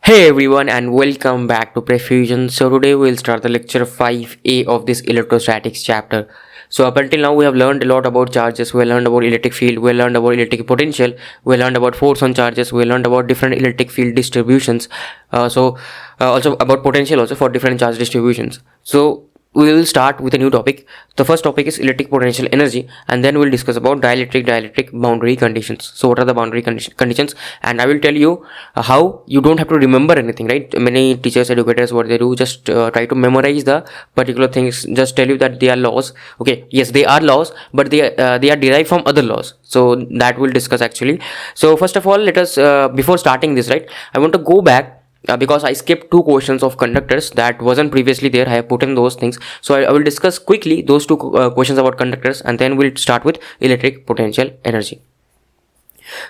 Hey everyone and welcome back to PrepFusion. So today we'll start the lecture 5A of this electrostatics chapter. So up until now we have learned a lot about charges, we learned about electric field, we learned about electric potential, we learned about force on charges, we learned about different electric field distributions, also about potential also for different charge distributions. So we will start with a new topic. The first topic is electric potential energy, and then we'll discuss about dielectric boundary conditions. So what are the boundary conditions, and I will tell you how you don't have to remember anything, right? Many teachers, educators, what they do, just try to memorize the particular things, just tell you that they are laws. Okay, yes, they are laws, but they are derived from other laws. So that we'll discuss actually. So first of all, let us before starting this, right, I want to go back because I skipped two questions of conductors that wasn't previously there. I have put in those things, so I will discuss quickly those two questions about conductors, and then we'll start with electric potential energy.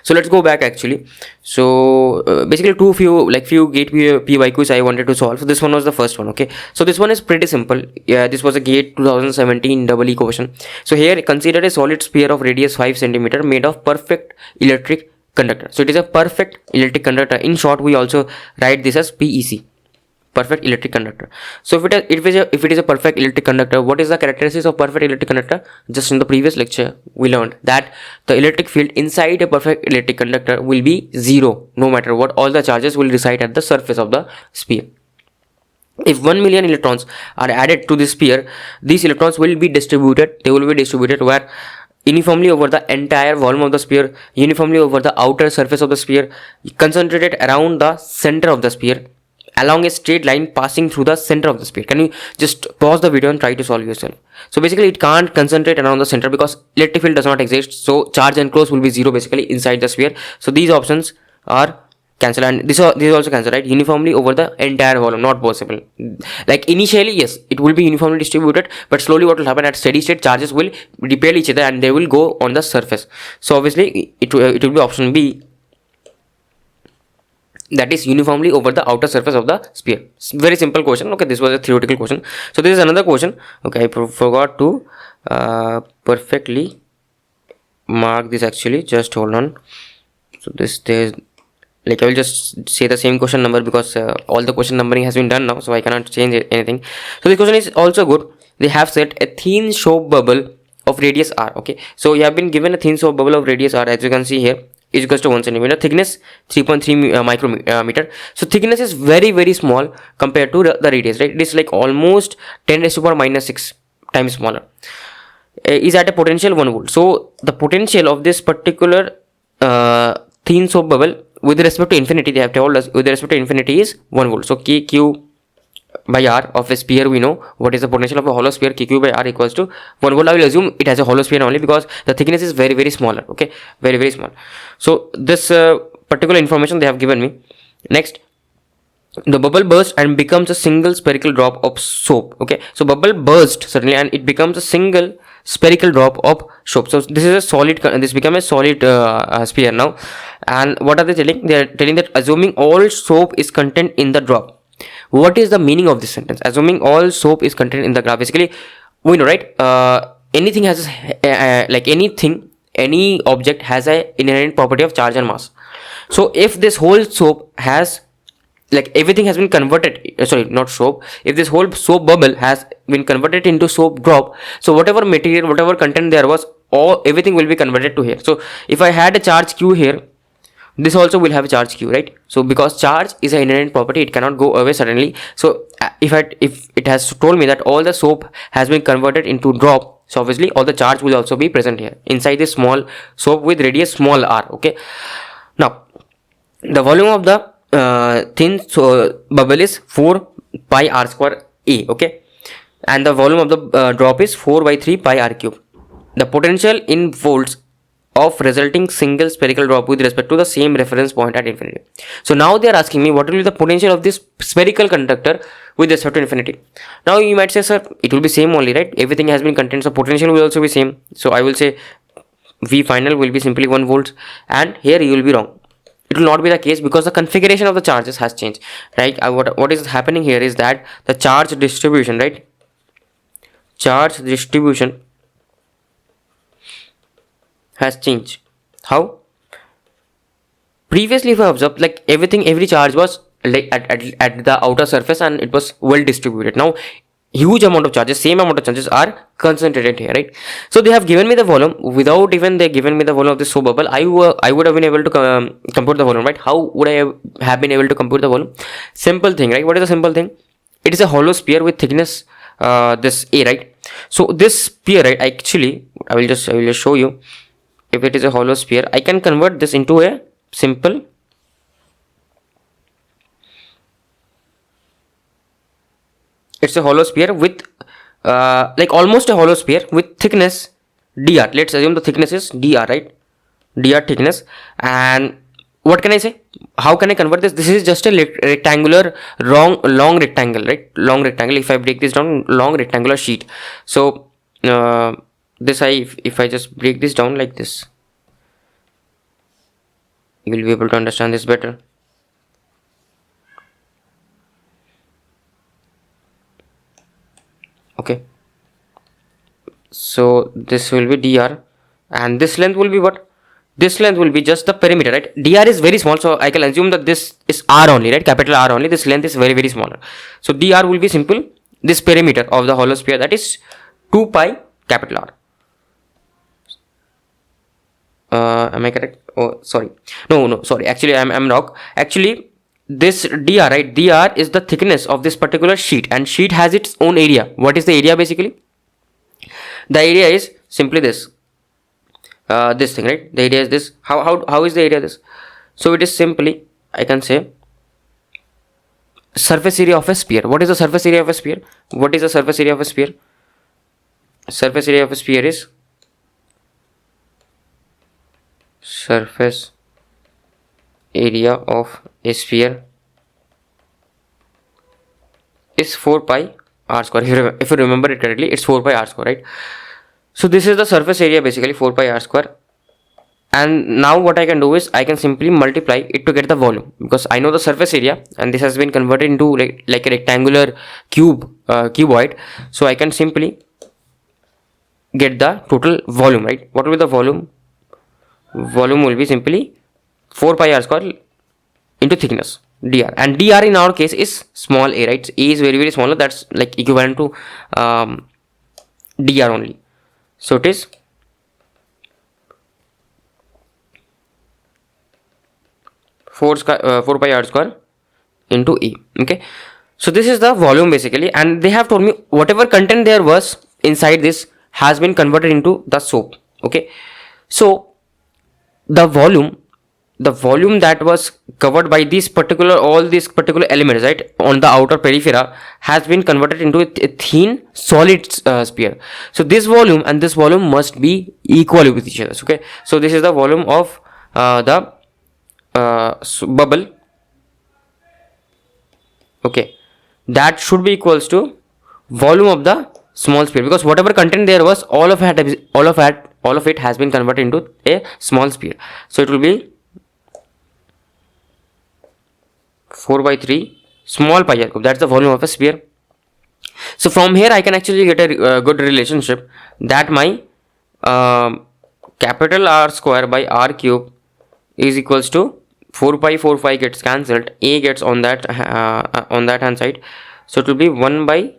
So let's go back actually. So basically few gate PYQs I wanted to solve. So this one was the first one. Okay, so this one is pretty simple. Yeah, this was a gate 2017 EE question. So here consider a solid sphere of radius 5 cm made of perfect electric conductor. So it is a perfect electric conductor. In short, we also write this as PEC, perfect electric conductor. So if it is a perfect electric conductor, what is the characteristics of perfect electric conductor? Just in the previous lecture we learned that the electric field inside a perfect electric conductor will be zero, no matter what. All the charges will reside at the surface of the sphere. If 1 million electrons are added to this sphere, these electrons will be distributed. They will be distributed where? Uniformly over the entire volume of the sphere, uniformly over the outer surface of the sphere, concentrated around the center of the sphere, along a straight line passing through the center of the sphere. Can you just pause the video and try to solve yourself? So basically it can't concentrate around the center because electric field does not exist, so charge enclosed will be zero basically inside the sphere. So these options are cancel, and this is also cancel, right? Uniformly over the entire volume, not possible. Like initially, yes, it will be uniformly distributed, but slowly what will happen at steady state, charges will repel each other and they will go on the surface. So obviously it will be option B, that is uniformly over the outer surface of the sphere. Very simple question. Okay, this was a theoretical question. So this is another question. Okay, I forgot to perfectly mark this actually. Just hold on. So there's like I will just say the same question number because all the question numbering has been done now, so I cannot change anything. So this question is also good. They have set a thin soap bubble of radius r. Okay, so you have been given a thin soap bubble of radius r, as you can see here, is equals to 1 centimeter, thickness 3.3 micrometer. So thickness is very small compared to the radius, right? It is like almost 10 raised to power minus 6 times smaller. Is at a potential 1 volt. So the potential of this particular thin soap bubble with respect to infinity, they have told us with respect to infinity is 1 volt. So kq by r of a sphere, we know what is the potential of a hollow sphere. Kq by r equals to 1 volt. I will assume it has a hollow sphere only because the thickness is very smaller. Okay, very small. So this particular information they have given me. Next, the bubble bursts and becomes a single spherical drop of soap. Okay, so bubble burst certainly and it becomes a single spherical drop of soap. So this is a solid, this become a solid sphere now. And what are they telling? They are telling that assuming all soap is contained in the drop. What is the meaning of this sentence? Assuming all soap is contained in the graph. Basically, we know, right? Anything has like anything, any object has a inherent property of charge and mass. So if this whole soap has, like everything has been converted, sorry, not soap, if this whole soap bubble has been converted into soap drop, so whatever material, whatever content there was, everything will be converted to here. So if I had a charge q here, this also will have a charge q, right? So because charge is an inherent property, it cannot go away suddenly. So if it has told me that all the soap has been converted into drop, so obviously all the charge will also be present here inside this small soap with radius small r. Okay, now the volume of the thin bubble is 4 pi r square a. Okay, and the volume of the drop is 4 by 3 pi r cube. The potential in volts of resulting single spherical drop with respect to the same reference point at infinity. So now they are asking me what will be the potential of this spherical conductor with respect to infinity. Now you might say, sir, it will be same only, right? Everything has been contained, so potential will also be same. So I will say V final will be simply 1 volts, and here you will be wrong. It will not be the case because the configuration of the charges has changed, right? What is happening here is that the charge distribution, right? Charge distribution has changed. How? Previously, if I observe, like every charge was like at the outer surface, and it was well distributed. Now huge amount of charges, same amount of charges are concentrated here, right? So they have given me the volume. Without even they given me the volume of this soap bubble, I would have been able to compute the volume, right? How would I have been able to compute the volume? Simple thing, right? What is the simple thing? It is a hollow sphere with thickness this A, right? So this sphere, right, actually I will just show you. If it is a hollow sphere, I can convert this into a simple, it's a hollow sphere with like almost a hollow sphere with thickness dr. Let's assume the thickness is dr, right? Dr thickness. And what can I say? How can I convert this? This is just a rectangular long rectangle, right? Long rectangle. If I break this down, long rectangular sheet. So this if I just break this down like this, you will be able to understand this better. Okay, so this will be dr, and this length will be what? This length will be just the perimeter, right? Dr is very small, so I can assume that this is r only, right? Capital R only. This length is very smaller, so dr will be simple this perimeter of the hollow sphere, that is 2 pi capital R. Am I correct? Oh, sorry. No, sorry. Actually, I'm wrong. Actually, this dr, right? Dr is the thickness of this particular sheet, and sheet has its own area. What is the area basically? The area is simply this. This thing, right? The area is this. How is the area this? So it is simply, I can say, surface area of a sphere. What is the surface area of a sphere? What is the surface area of a sphere? Surface area of a sphere is surface area of a sphere is 4 pi r square. If you remember it correctly, it's 4 pi r square, right? So this is the surface area basically, 4 pi r square. And now what I can do is I can simply multiply it to get the volume, because I know the surface area, and this has been converted into like a rectangular cuboid. So I can simply get the total volume, right? What will be the volume? Volume will be simply 4 pi r square into thickness dr, and dr in our case is small a, right? A is very small. That's like equivalent to dr only. So it is 4 pi r square into a. Okay, so this is the volume basically, and they have told me whatever content there was inside this has been converted into the soap. Okay, so the volume that was covered by all these particular elements, right, on the outer periphery has been converted into a thin solid sphere. So this volume and this volume must be equal with each other. Okay, so this is the volume of the bubble. Okay, that should be equals to volume of the small sphere, because whatever content there was, all of it has been converted into a small sphere. So it will be 4 by 3 small pi r cube. That's the volume of a sphere. So from here I can actually get a good relationship that my capital R square by R cube is equals to 4 pi gets cancelled. A gets on that hand side. So it will be 1 by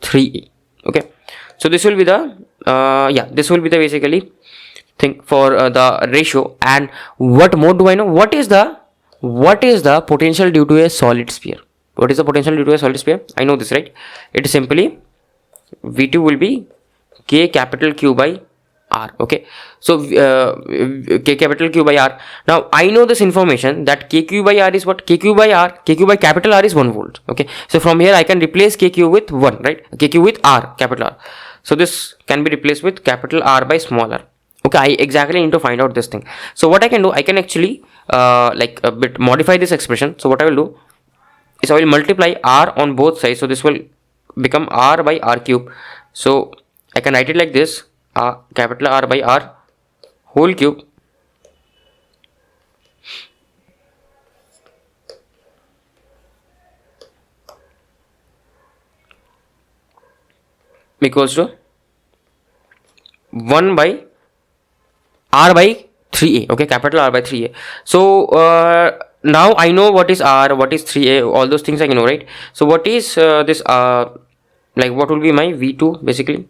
3a. Okay, so this will be the this will be the basically thing for the ratio. And what more do I know? What is the potential due to a solid sphere? What is the potential due to a solid sphere? I know this, right? It is simply V2 will be K capital Q by R. Okay, so K capital Q by R. Now I know this information that KQ by R is what? KQ by capital R is 1 volt. Okay, so from here I can replace KQ with 1, right? KQ with R, capital R. So this can be replaced with capital R by small r. Okay, I exactly need to find out this thing. So what I can do, I can actually like a bit modify this expression. So what I will do is I will multiply R on both sides. So this will become R by R cube. So I can write it like this, capital R by R whole cube equals to 1 by R by 3a. Okay, capital R by 3a. So now I know what is R, what is 3A, all those things I know, right? So what is this like what will be my V2 basically?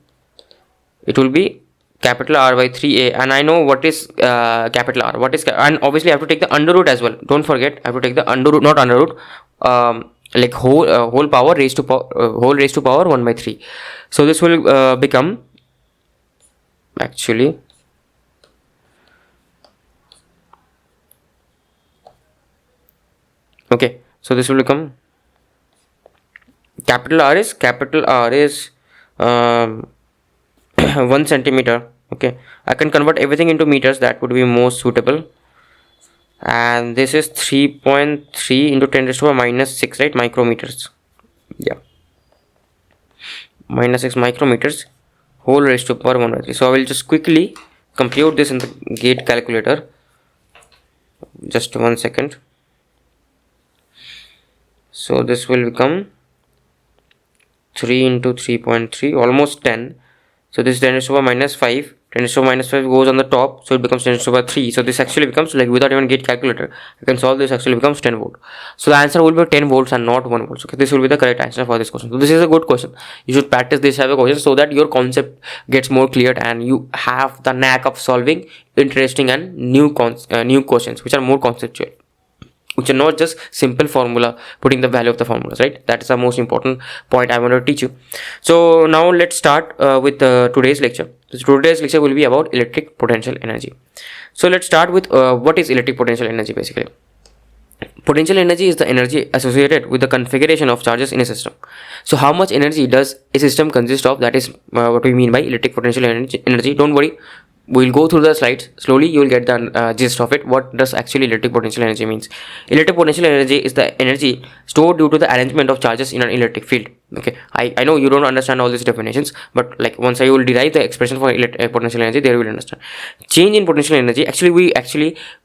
It will be capital R by 3A, and I know what is capital R. What is and obviously I have to take the under root as well. Don't forget, I have to take the under root, not under root, like whole power raised to whole raised to power 1 by 3. So this will become actually okay. So this will become capital R is 1 centimeter. Okay, I can convert everything into meters, that would be most suitable. And this is 3.3 into 10 raised to the power minus 6, right? Micrometers. Yeah, minus 6 micrometers whole raised to power 1 by 3. So I will just quickly compute this in the gate calculator. Just 1 second. So this will become 3 into 3.3, almost 10. So this is 10 raised to the power minus 5. 10 raised to the power minus 5 goes on the top, so it becomes 10 raised to the power 3. So this actually becomes, like, without even gate calculator, I can solve this, actually becomes 10 volt. So the answer will be 10 volts and not 1 volt. Okay, this will be the correct answer for this question. So this is a good question. You should practice this type of question so that your concept gets more clear and you have the knack of solving interesting and new questions which are more conceptual, which are not just simple formula, putting the value of the formulas, right? That is the most important point I want to teach you. So now let's start with today's lecture. So today's lecture will be about electric potential energy. So let's start with what is electric potential energy basically. Potential energy is the energy associated with the configuration of charges in a system. So how much energy does a system consist of? That is what we mean by electric potential energy. Don't worry, we'll go through the slides slowly, you will get the gist of it. What does actually electric potential energy means? Electric potential energy is the energy stored due to the arrangement of charges in an electric field. Okay, I know you don't understand all these definitions, but like once I will derive the expression for electric potential energy, there you will understand. Change in potential energy,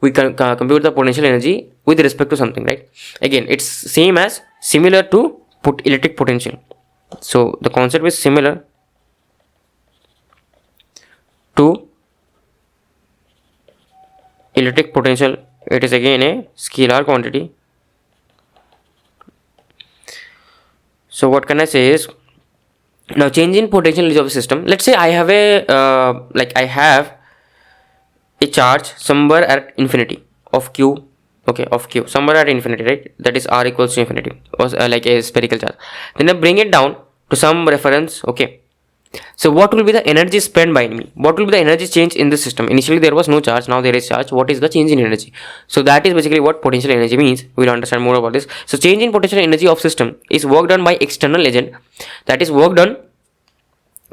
we can compute the potential energy with respect to something, right? Again, it's similar to electric potential. So the concept is similar to electric potential. It is again a scalar quantity. So what can I say is, now change in potential energy of a system. Let's say I have I have a charge somewhere at infinity of q. Okay, of q somewhere at infinity, right? That is r equals to infinity, or like a spherical charge. Then I bring it down to some reference. Okay, so what will be the energy spent by me? What will be the energy change in the system? Initially there was no charge, now there is charge. What is the change in energy? So that is basically what potential energy means. We will understand more about this. So change in potential energy of system is work done by external agent. That is work done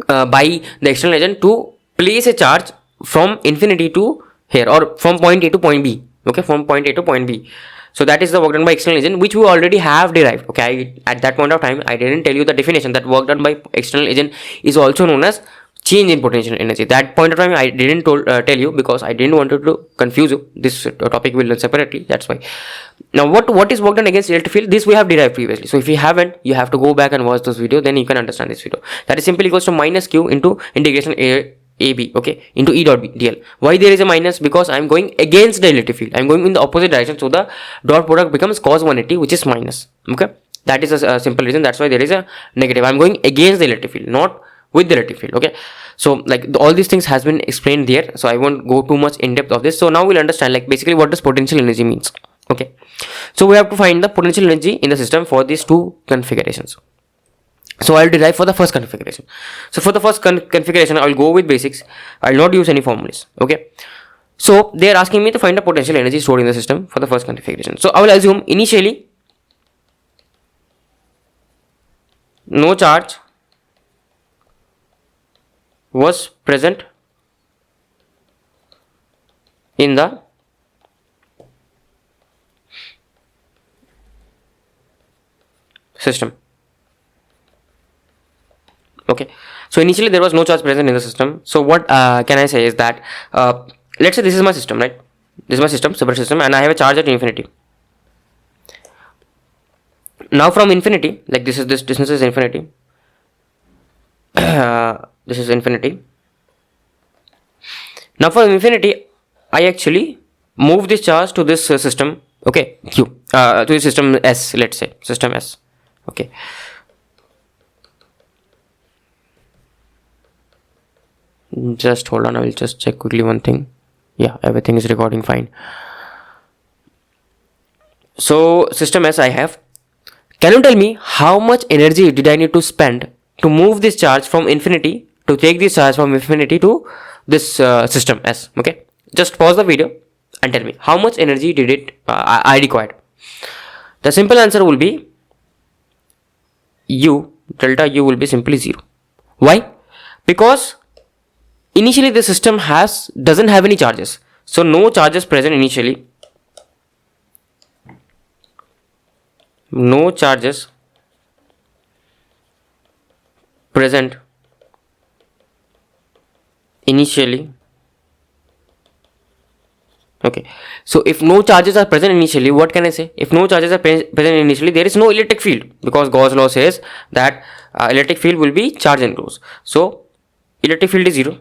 by the external agent to place a charge from infinity to here, or from point A to point B. Okay, from point A to point B. So that is the work done by external agent, which we already have derived. Okay, at that point of time I didn't tell you the definition that work done by external agent is also known as change in potential energy. That point of time I didn't tell you because I didn't want to confuse you. This topic will learn separately, that's why. Now what is work done against electric field? This we have derived previously. So if you haven't, you have to go back and watch this video, then you can understand this video. That is simply equals to minus q into integration AB, okay, into E dot dl. Why there is a minus? Because I am going against the electric field. I am going in the opposite direction, so the dot product becomes cos 180, which is minus. Okay, that is a simple reason. That's why there is a negative. I am going against the electric field, not with the electric field. Okay, so like all these things has been explained there, so I won't go too much in depth of this. So now we'll understand like basically what does potential energy means. Okay, so we have to find the potential energy in the system for these two configurations. So I'll derive for the first configuration. So for the first configuration, I'll go with basics. I'll not use any formulas. Okay. So they are asking me to find the potential energy stored in the system for the first configuration. So I will assume initially no charge was present in the system. Okay, so initially there was no charge present in the system. So what can I say is that let's say this is my system, right? This is my system, separate system, and I have a charge at infinity. Now from infinity, like this distance is infinity. This is infinity. Now from infinity, I actually move this charge to this system okay, Q, to the system S, let's say system S. Okay, just hold on, I will just check quickly one thing. Yeah, everything is recording fine. So system S I have. Can you tell me how much energy did I need to spend to move this charge from infinity, to take this charge from infinity to this system S? Okay, just pause the video and tell me how much energy did it I required. The simple answer will be U, delta U will be simply 0. Why? Because initially the system doesn't have any charges, so no charges present initially. No charges present initially. Okay, so if no charges are present initially, what can I say? If no charges are present initially, there is no electric field, because Gauss law says that electric field will be charge enclosed. So electric field is 0.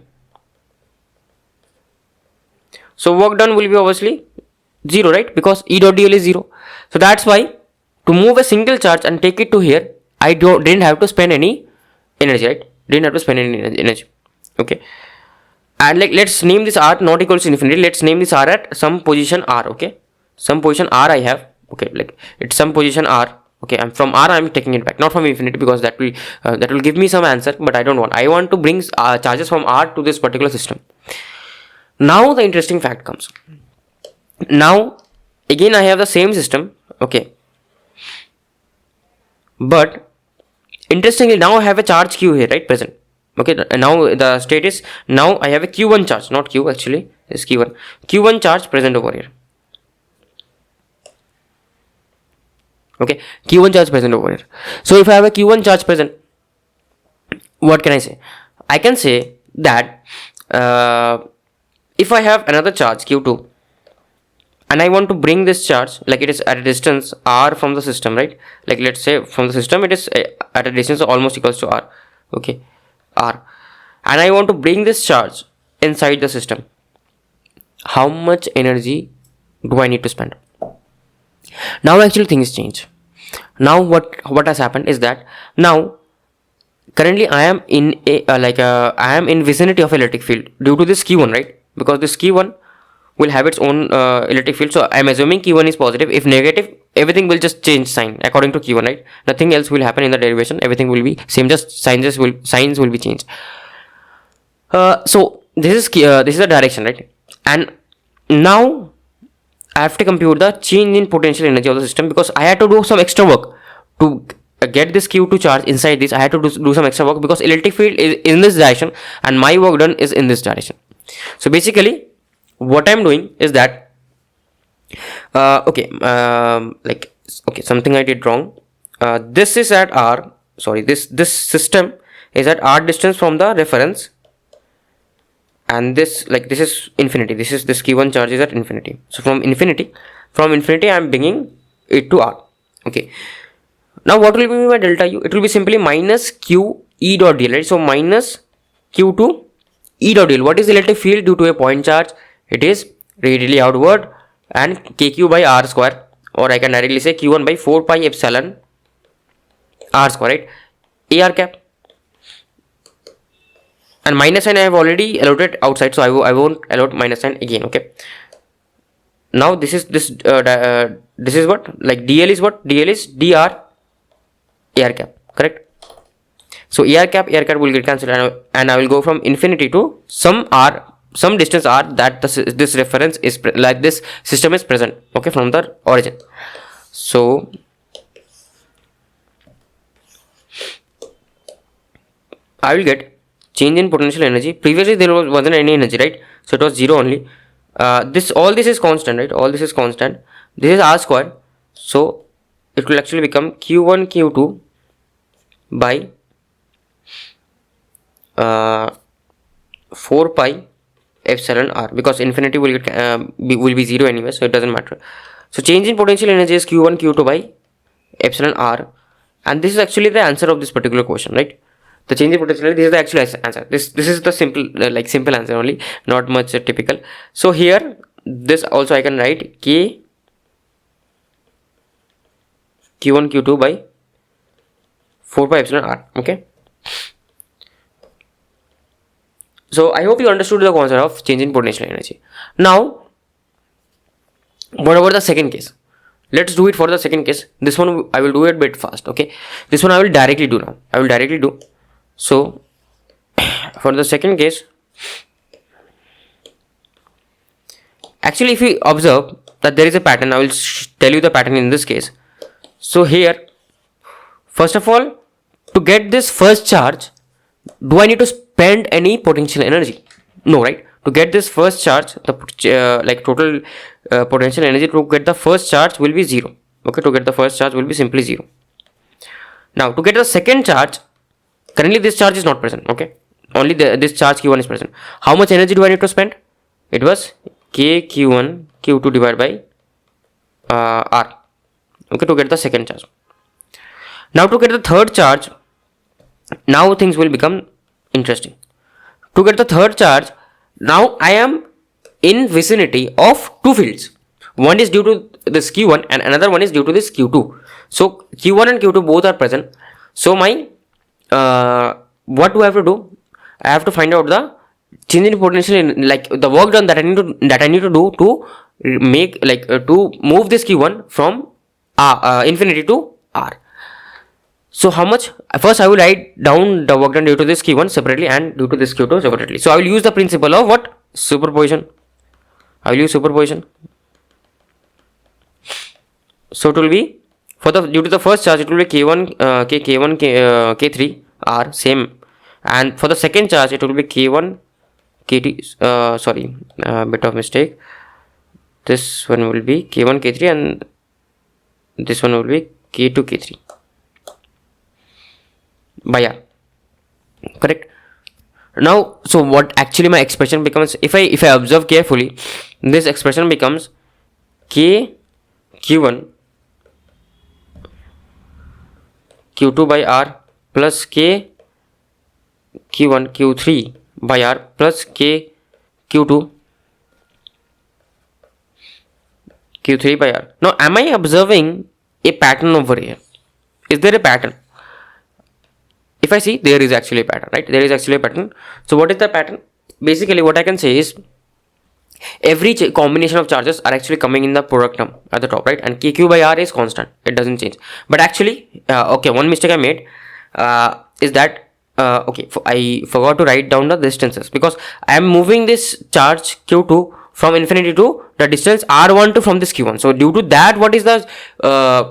So work done will be obviously 0, right? Because E dot dl is 0. So that's why to move a single charge and take it to here, I didn't have to spend any energy, right? Didn't have to spend any energy. Okay, and like let's name this R not equals to infinity. Let's name this R at some position R. Okay, some position R I have. Okay, like it's some position R. Okay, and from R I'm taking it back, not from infinity, because that will give me some answer, but I don't want. I want to bring charges from R to this particular system. Now the interesting fact comes. Now again I have the same system. Okay, but interestingly now I have a charge Q here, right, present. Okay, now the state is, now I have a Q1 charge, not Q actually, it's Q1 charge present over here. Okay, Q1 charge present over here. So if I have a Q1 charge present, what can I say? I can say that if I have another charge Q2 and I want to bring this charge, like it is at a distance R from the system, right? Like let's say from the system it is at a distance almost equals to R. Okay, R, and I want to bring this charge inside the system. How much energy do I need to spend? Now actually things change. Now what has happened is that now currently I am in a I am in vicinity of electric field due to this Q1, right? Because this Q1 will have its own electric field. So I am assuming Q1 is positive. If negative, everything will just change sign according to Q1, right? Nothing else will happen in the derivation. Everything will be same, just signs will be changed. So this is the direction, right? And now I have to compute the change in potential energy of the system, because I had to do some extra work to get this Q2 charge inside this. I had to do some extra work because electric field is in this direction and my work done is in this direction. So basically what I'm doing is that something I did wrong. This is at R, sorry, this system is at R distance from the reference, and this is infinity. This Q1 charge is at infinity. So from infinity I'm bringing it to R. Okay, now what will be my delta U? It will be simply minus Q E dot dl, right? So minus Q2 E dot dl. What is electric field due to a point charge? It is radially outward, and kq by r square, or I can directly say q1 by 4 pi epsilon r square, right? AR cap, and minus sign I have already allotted outside, so I won't allot minus sign again. Okay, now this is what, like dl is what? DL is dr AR cap, correct? So AR cap will get cancelled, and I will go from infinity to some r, some distance r that this reference is like this system is present, okay, from the origin. So I will get change in potential energy. Previously there wasn't any energy, right? So it was 0 only. All this is constant, right? All this is constant. This is r square, so it will actually become q1 q2 by 4 pi epsilon r, because infinity will be 0 anyway, so it doesn't matter. So change in potential energy is q1 q2 by epsilon r, and this is actually the answer of this particular question, right? The change in potential energy, this is the actual answer. This is the simple answer only, not much typical. So here this also I can write k q1 q2 by 4 pi epsilon r. Okay, so I hope you understood the concept of change in potential energy. Now what about the second case? Let's do it for the second case. This one I will do it a bit fast. Okay, this one I will directly do now. I will directly do. So for the second case, actually if we observe that there is a pattern, I will tell you the pattern in this case. So here, first of all, to get this first charge, do I need to spend any potential energy? No, right? To get this first charge, the like total potential energy to get the first charge will be 0. Okay, to get the first charge will be simply 0. Now to get the second charge, currently this charge is not present. Okay, only this charge q1 is present. How much energy do I need to spend? It was k q1 q2 divided by r. Okay, to get the second charge. Now to get the third charge, now things will become interesting. To get the third charge, now I am in vicinity of two fields. One is due to this q1 and another one is due to this q2. So q1 and q2 both are present. So my what do I have to do? I have to find out the change in potential in, like the work done that I need to do to make to move this q1 from infinity to r. So how much? First I will write down the work done due to this q1 separately and due to this q2 separately. So I will use the principle of what? Superposition. I will use superposition. So it will be for the due to the first charge it will be k1 k1 k3 r same, and for the second charge it will be k1 kt sorry, bit of mistake. This one will be k1 k3 and this one will be k2 k3 by r. Correct. Now so what actually my expression becomes, if I observe carefully, this expression becomes k q1 q2 by r plus k q1 q3 by r plus k q2 q3 by r. Now am I observing a pattern over here? Is there a pattern? If I see, there is actually a pattern, right? There is actually a pattern. So what is the pattern? Basically what I can say is every combination of charges are actually coming in the product term at the top, right? And kq by r is constant, it doesn't change. But actually okay, one mistake I made is that okay, I forgot to write down the distances, because I am moving this charge q2 from infinity to the distance r12 from this q1. So due to that, what is the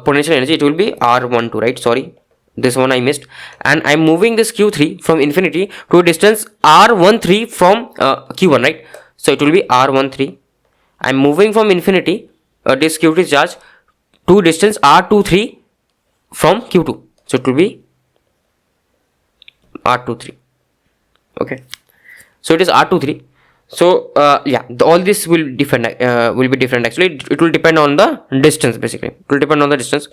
potential energy? It will be r12, right? Sorry, this one I missed. And I'm moving this q3 from infinity to a distance r13 from q1, right? So it will be r13. I'm moving from infinity this q3 charge to distance r23 from q2. So it will be r23. Okay, so it is r23. So yeah, all this will be different actually. It will depend on the distance. Basically it will depend on the distance.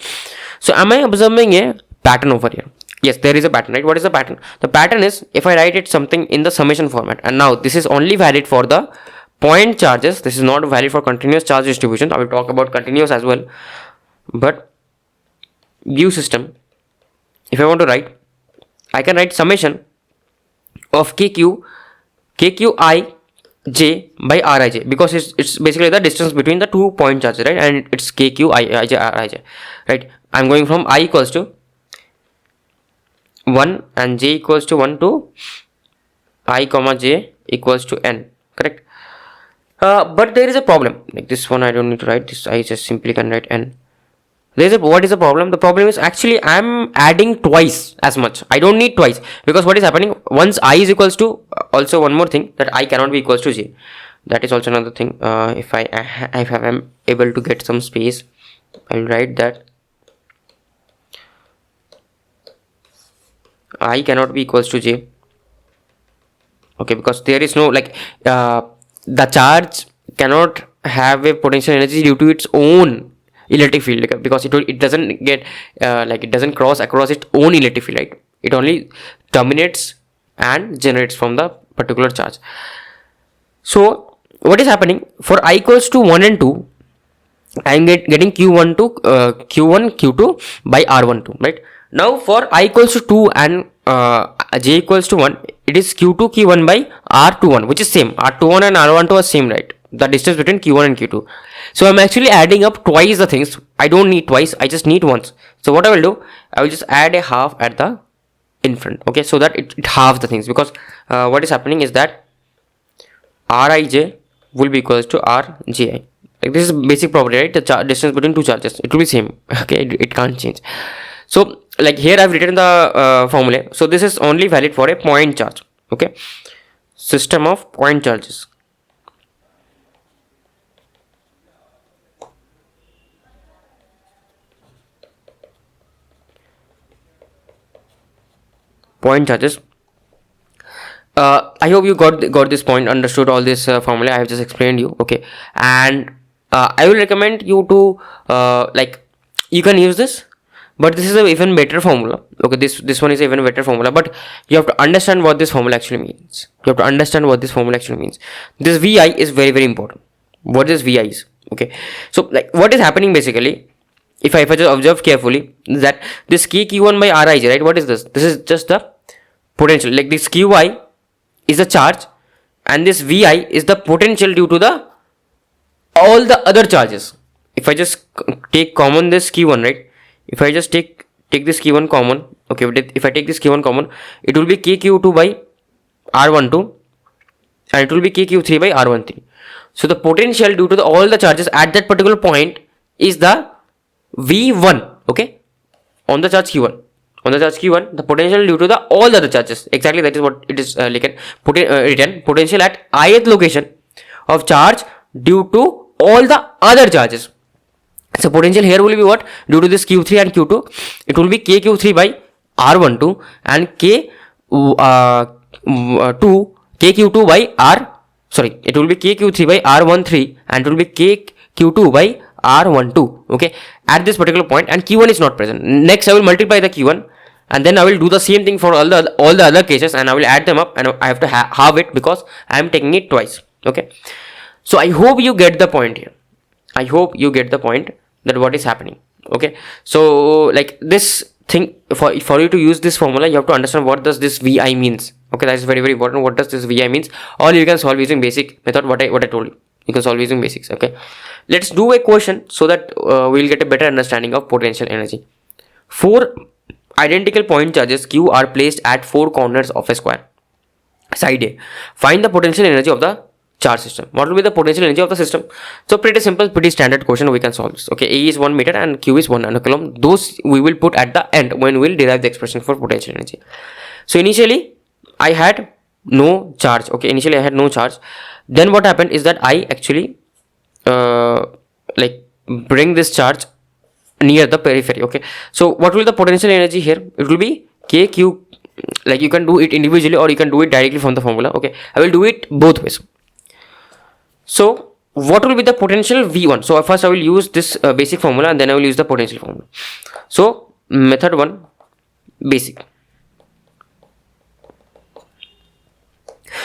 So am I observing a pattern over here? Yes, there is a pattern, right? What is the pattern? The pattern is, if I write it something in the summation format, and now this is only valid for the point charges, this is not valid for continuous charge distribution. I will talk about continuous as well. But view system, if I want to write, I can write summation of kqij by rij, because it's basically the distance between the 2 point charges, right? And it's kqij rij, right? I'm going from I equals to 1 and j equals to 1 to I comma j equals to n. Correct. But there is a problem. Like this one I don't need to write this, I just simply can write n. What is the problem? The problem is actually I'm adding twice as much. I don't need twice, because what is happening, once I is equals to, also one more thing, that I cannot be equals to j. That is also another thing. If I am able to get some space, I will write that I cannot be equals to j. Okay, because there is no the charge cannot have a potential energy due to its own electric field, because it doesn't get it doesn't cross across its own electric field, right? It only terminates and generates from the particular charge. So what is happening for I equals to 1 and 2, I am getting q1 to q1 q2 by r12, right? Now for I equals to 2 and j equals to 1, it is q2 q1 by r21, which is same. R21 and r12 are same, right? The distance between q1 and q2. So I'm actually adding up twice the things. I don't need twice, I just need once. So what I will do, I will just add a half at the in front, okay, so that it halves the things, because what is happening is that rij will be equals to rji. Like, this is basic property, right? The distance between two charges, it will be same. Okay, it can't change. So like here I've written the formula. So this is only valid for a point charge. Okay, system of point charges. Point charges. I hope you got this point, understood all this formula I have just explained you. Okay, and I will recommend you to like, you can use this, but this is a even better formula. Okay, this one is even better formula, but you have to understand what this formula actually means. You have to understand what this formula actually means. This vi is very, very important. What is vi is? Okay, so like what is happening basically, if I just observe carefully, is that this q1 by rij, right? What is this? This is just the potential. Like this qi is the charge and this vi is the potential due to the all the other charges. If I just take common this q1, right? If I just take this q1 common, okay, if I take this q1 common, it will be kq2 by r12 and it will be kq3 by r13. So the potential due to all the charges at that particular point is the v1, okay, on the charge q1. On the charge q1, the potential due to the all the other charges, exactly that is what it is written. Potential at ith location of charge due to all the other charges. So potential here will be what? Due to this q3 and q2, it will be kq3 by r12 and kq2 by it will be kq3 by r13 and it will be kq2 by r12, okay, at this particular point, and q1 is not present. Next I will multiply the q1 and then I will do the same thing for all the other cases, and I will add them up and I have to halve it because I am taking it twice. Okay, so I hope you get the point here. I hope you get the point that what is happening. Okay, so like this thing, for you to use this formula, you have to understand what does this vi means. Okay, that is very, very important. What does this vi means? Or you can solve using basic method, what I told you. You can solve using basics. Okay, let's do a question so that we'll get a better understanding of potential energy. 4 identical point charges q are placed at 4 corners of a square. Side A. Find the potential energy of the charge system. What will be the potential energy of the system? So pretty simple, pretty standard question, we can solve this. Okay, A is 1 meter and Q is 1 nanocoulomb. Those we will put at the end when we will derive the expression for potential energy. So initially I had no charge. Okay, initially I had no charge. Then what happened is that I actually like bring this charge near the periphery. Okay, so what will the potential energy here? It will be kq, like you can do it individually or you can do it directly from the formula. Okay, I will do it both ways. So what will be the potential v1? So first I will use this basic formula and then I will use the potential formula. So method 1, basic.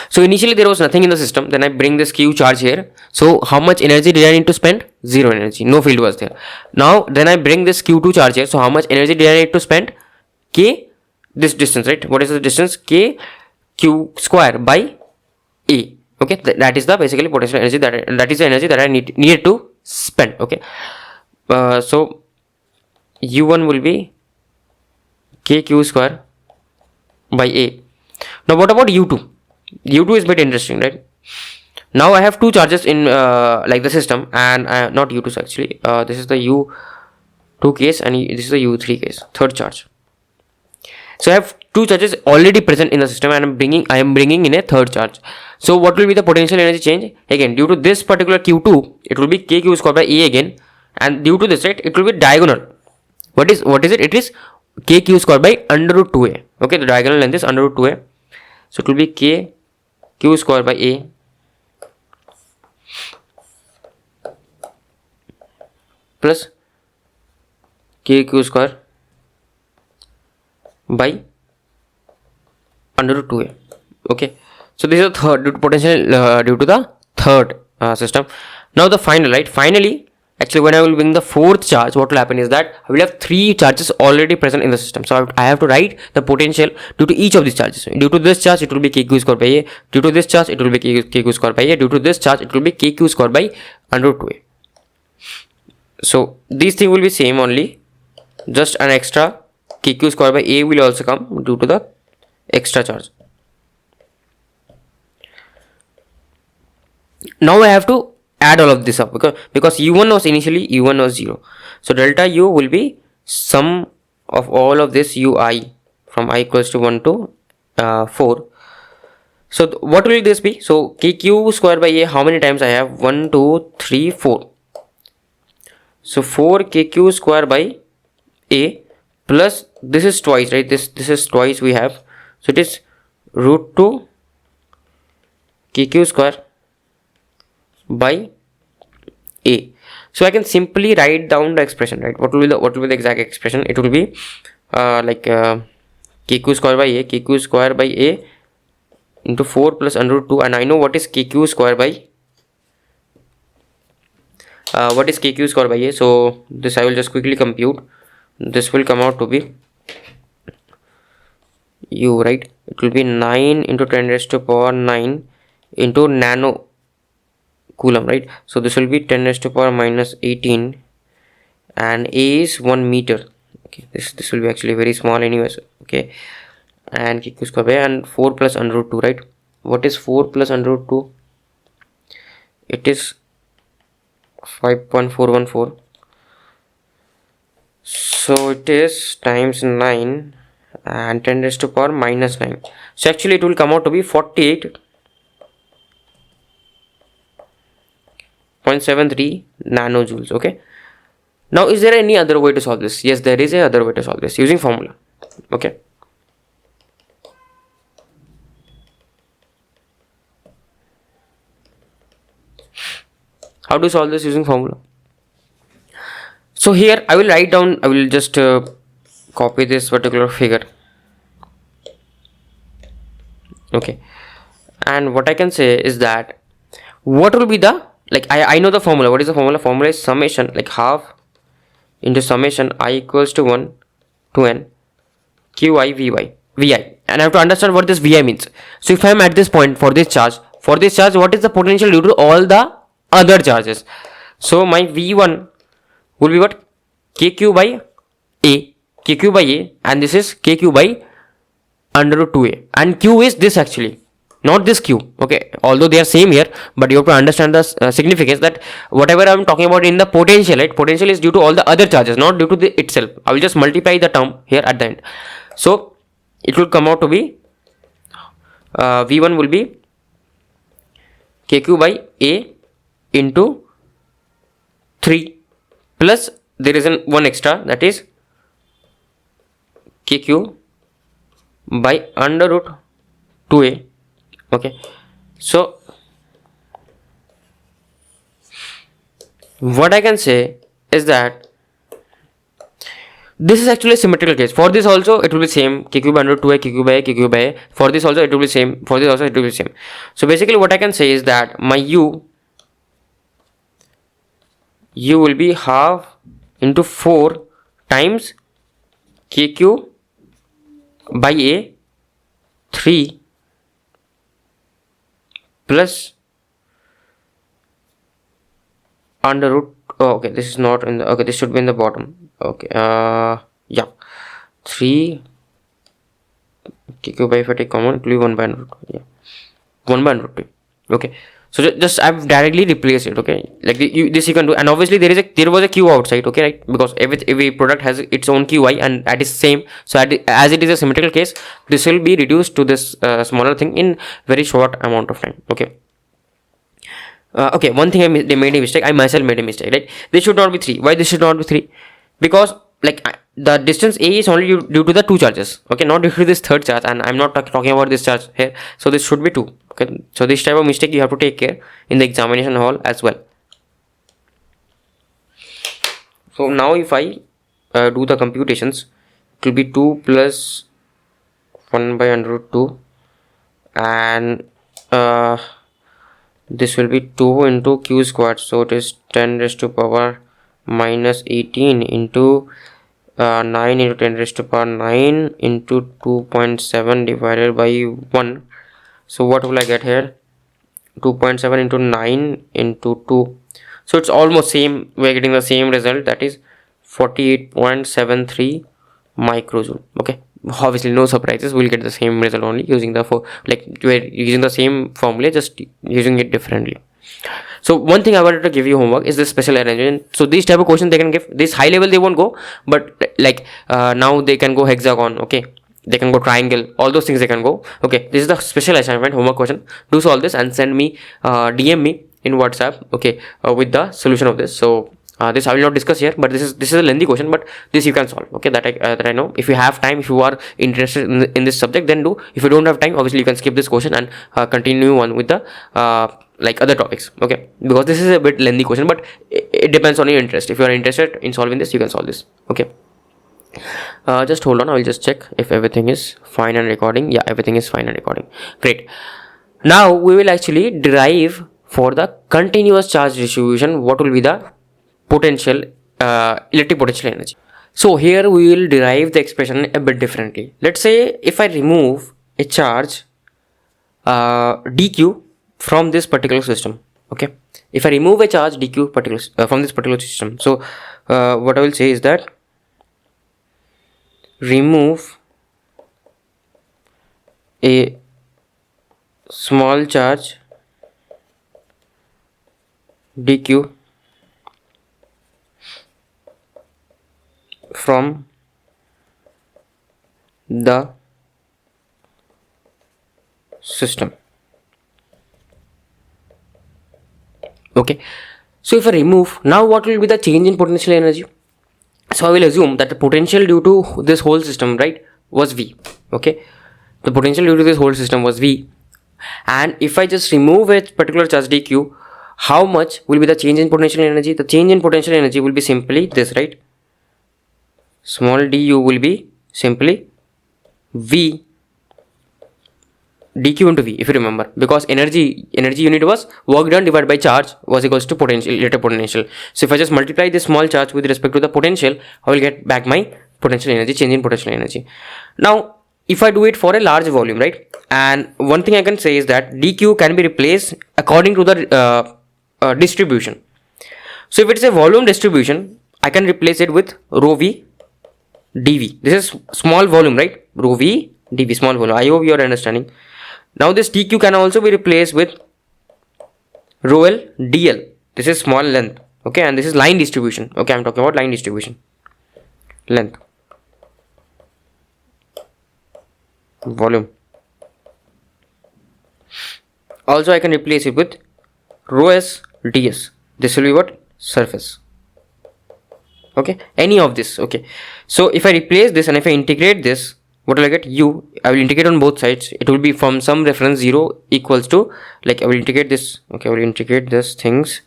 So initially there was nothing in the system, then I bring this q charge here. So how much energy did I need to spend? Zero energy, no field was there. Now then I bring this q2 charge here. So how much energy did I need to spend? K, this distance, right? What is the distance? K q square by A. Okay, that is the basically potential energy that is the energy that I needed to spend. Okay, so u1 will be kq square by A. Now what about u2? u2 is a bit interesting, right? Now I have two charges in like the system, and not u2 actually. This is the u2 case and this is the u3 case, third charge. So I have two charges already present in the system and I am bringing in a third charge. So what will be the potential energy change? Again, due to this particular q2, it will be kq square by A again, and due to this, right, it will be diagonal. What is it? It is kq square by under root 2A. Okay, the diagonal length is under root 2A. So it will be kq square by A plus kq square by under root 2A. Okay, so this is the third potential due to the third system. Now the final, right? Finally Actually, when I will bring the fourth charge, what will happen is that I will have 3 charges already present in the system. So I have to write the potential due to each of these charges. Due to this charge, it will be kq square by a. Due to this charge, it will be kq square by a. Due to this charge, it will be kq square by under root 2a. So these things will be same only. Just an extra kq square by a will also come due to the extra charge. Now I have to add all of this up because u1 was initially u1 was 0. So delta u will be sum of all of this ui from I equals to 1 to 4. So what will this be? So kq square by a, how many times I have? 1 2 3 4. So 4 kq square by a plus this is twice, right? This is twice we have. So it is root 2 kq square by a. So I can simply write down the expression, right? What will be the exact expression? It will be kq square by a into 4 plus under root 2, and I know what is kq square by a. So this I will just quickly compute. This will come out to be u, right? It will be 9 into 10 raised to power 9 into nano coulomb, right? So this will be 10 raised to power minus 18, and a is 1 meter. Okay, this will be actually very small anyways. Okay, and kq square by, and 4 plus under root 2, right? What is 4 plus under root 2? It is 5.414. So it is times 9 and 10 raised to power minus 9. So actually it will come out to be 48.73 nanojoules. Okay, now is there any other way to solve this? Yes, there is a other way to solve this using formula. Okay, how to solve this using formula? So here I will write down, I will just copy this particular figure. Okay, and what I can say is that what will be the, like I know the formula. What is the formula? Formula is summation, like half into summation I equals to 1 to n qi vi, and I have to understand what this vi means. So if I am at this point for this charge, what is the potential due to all the other charges? So my v1 will be what? kq by a, and this is kq by under root 2a, and q is this actually, not this q. Okay, although they are same here, but you have to understand the significance that whatever I am talking about in the potential, right? Potential is due to all the other charges, not due to the itself. I will just multiply the term here at the end. So it will come out to be v1 will be kq by a into 3 plus there is one extra, that is kq by under root 2a. Okay, so what I can say is that this is actually a symmetrical case. For this also it will be same, kq by under root 2a, kq by a, kq by a. For this also it will be same, for this also it will be same. So basically what I can say is that my u will be half into 4 times kq by a 3 plus under root, oh, okay, this is not in the, okay, this should be in the bottom. Okay, yeah, 3 kq by, if I take common, it will be 1 by under root, yeah, 1 by under root 2. Okay, so just I've directly replaced it. Okay, like this you can do, and obviously there was a q outside. Okay, right, because every product has its own qi, and that is same. So as it is a symmetrical case, this will be reduced to this smaller thing in very short amount of time. Okay. Okay, one thing they made a mistake. I myself made a mistake. Right, this should not be 3. Why this should not be 3? Because like the distance a is only due to the 2 charges. Okay, not due to this third charge, and I'm not talking about this charge here. So this should be 2. Okay, so this type of mistake you have to take care in the examination hall as well. So now if I do the computations, it will be 2 plus 1 by under root 2, and this will be 2 into q squared, so it is 10 raised to power minus 18 into 9 into 10 raised to power 9 into 2.7 divided by 1. So what will I get here? 2.7 into 9 into 2. So it's almost same. We're getting the same result, that is 48.73 microjoule. Okay, obviously no surprises, we'll get the same result only using the we're using the same formula, just using it differently. So one thing I wanted to give you homework is this special arrangement. So these type of questions they can give. This high level they won't go, but now they can go hexagon. Okay, they can go triangle, all those things they can go. Okay, this is the special assignment homework question. Do solve this and send me DM me in WhatsApp, okay, with the solution of this. So this I will not discuss here, but this is a lengthy question, but this you can solve. Okay, that I know. If you have time, if you are interested in this subject, then do. If you don't have time, obviously you can skip this question and continue on with the other topics. Okay, because this is a bit lengthy question, but it depends on your interest. If you are interested in solving this, you can solve this. Okay, just hold on, I will just check if everything is fine and recording. Yeah, everything is fine and recording. Great. Now we will actually derive for the continuous charge distribution what will be the potential electric potential energy. So here we will derive the expression a bit differently. Let's say if I remove a charge dq from this particular system. Okay, if I remove a charge dq from this particular system, so what I will say is that remove a small charge dq from the system. Okay, so if I remove, now what will be the change in potential energy? So I will assume that the potential due to this whole system, right, was V. Okay, the potential due to this whole system was V, and if I just remove a particular charge dq, how much will be the change in potential energy? The change in potential energy will be simply this, right? Small du will be simply V dq into V, if you remember, because energy unit was work done divided by charge was equals to potential, electric potential. So if I just multiply this small charge with respect to the potential, I will get back my potential energy, change in potential energy. Now if I do it for a large volume, right, and one thing I can say is that dq can be replaced according to the distribution. So if it is a volume distribution, I can replace it with rho v dv. This is small volume, right? Rho v dv, small volume. I hope you are understanding. Now this dq can also be replaced with rho l dl. This is small length. Okay, and this is line distribution. Okay, I'm talking about line distribution. Length, volume. Also I can replace it with rho s ds. This will be what? Surface. Okay, any of this. Okay, so if I replace this and if I integrate this, what will I get? U. I will integrate on both sides. It will be from some reference 0 equals to, like, I will integrate this. Okay, I will integrate this things,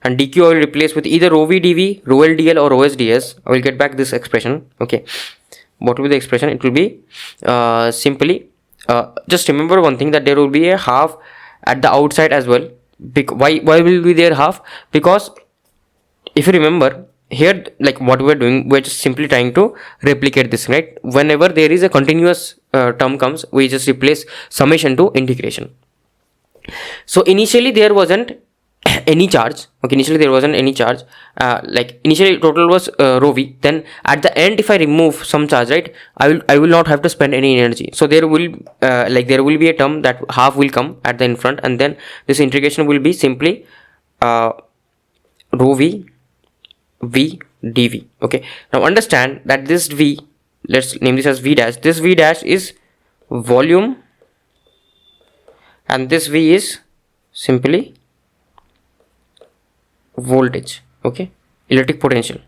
and dq I will replace with either rho v dv, rho l dl, or rho s ds. I will get back this expression. Okay, what will be the expression? It will be simply just remember one thing, that there will be a half at the outside as well. Why will be there half? Because if you remember here, like what we're doing, we're just simply trying to replicate this, right? Whenever there is a continuous term comes, we just replace summation to integration. So initially there wasn't any charge. Okay, initially there wasn't any charge. Like initially total was rho v. Then at the end, if I remove some charge, right, I will not have to spend any energy. So there will there will be a term that half will come at the in front, and then this integration will be simply rho v dv. Okay, now understand that this v, let's name this as v dash. This v dash is volume, and this v is simply voltage. Okay, electric potential.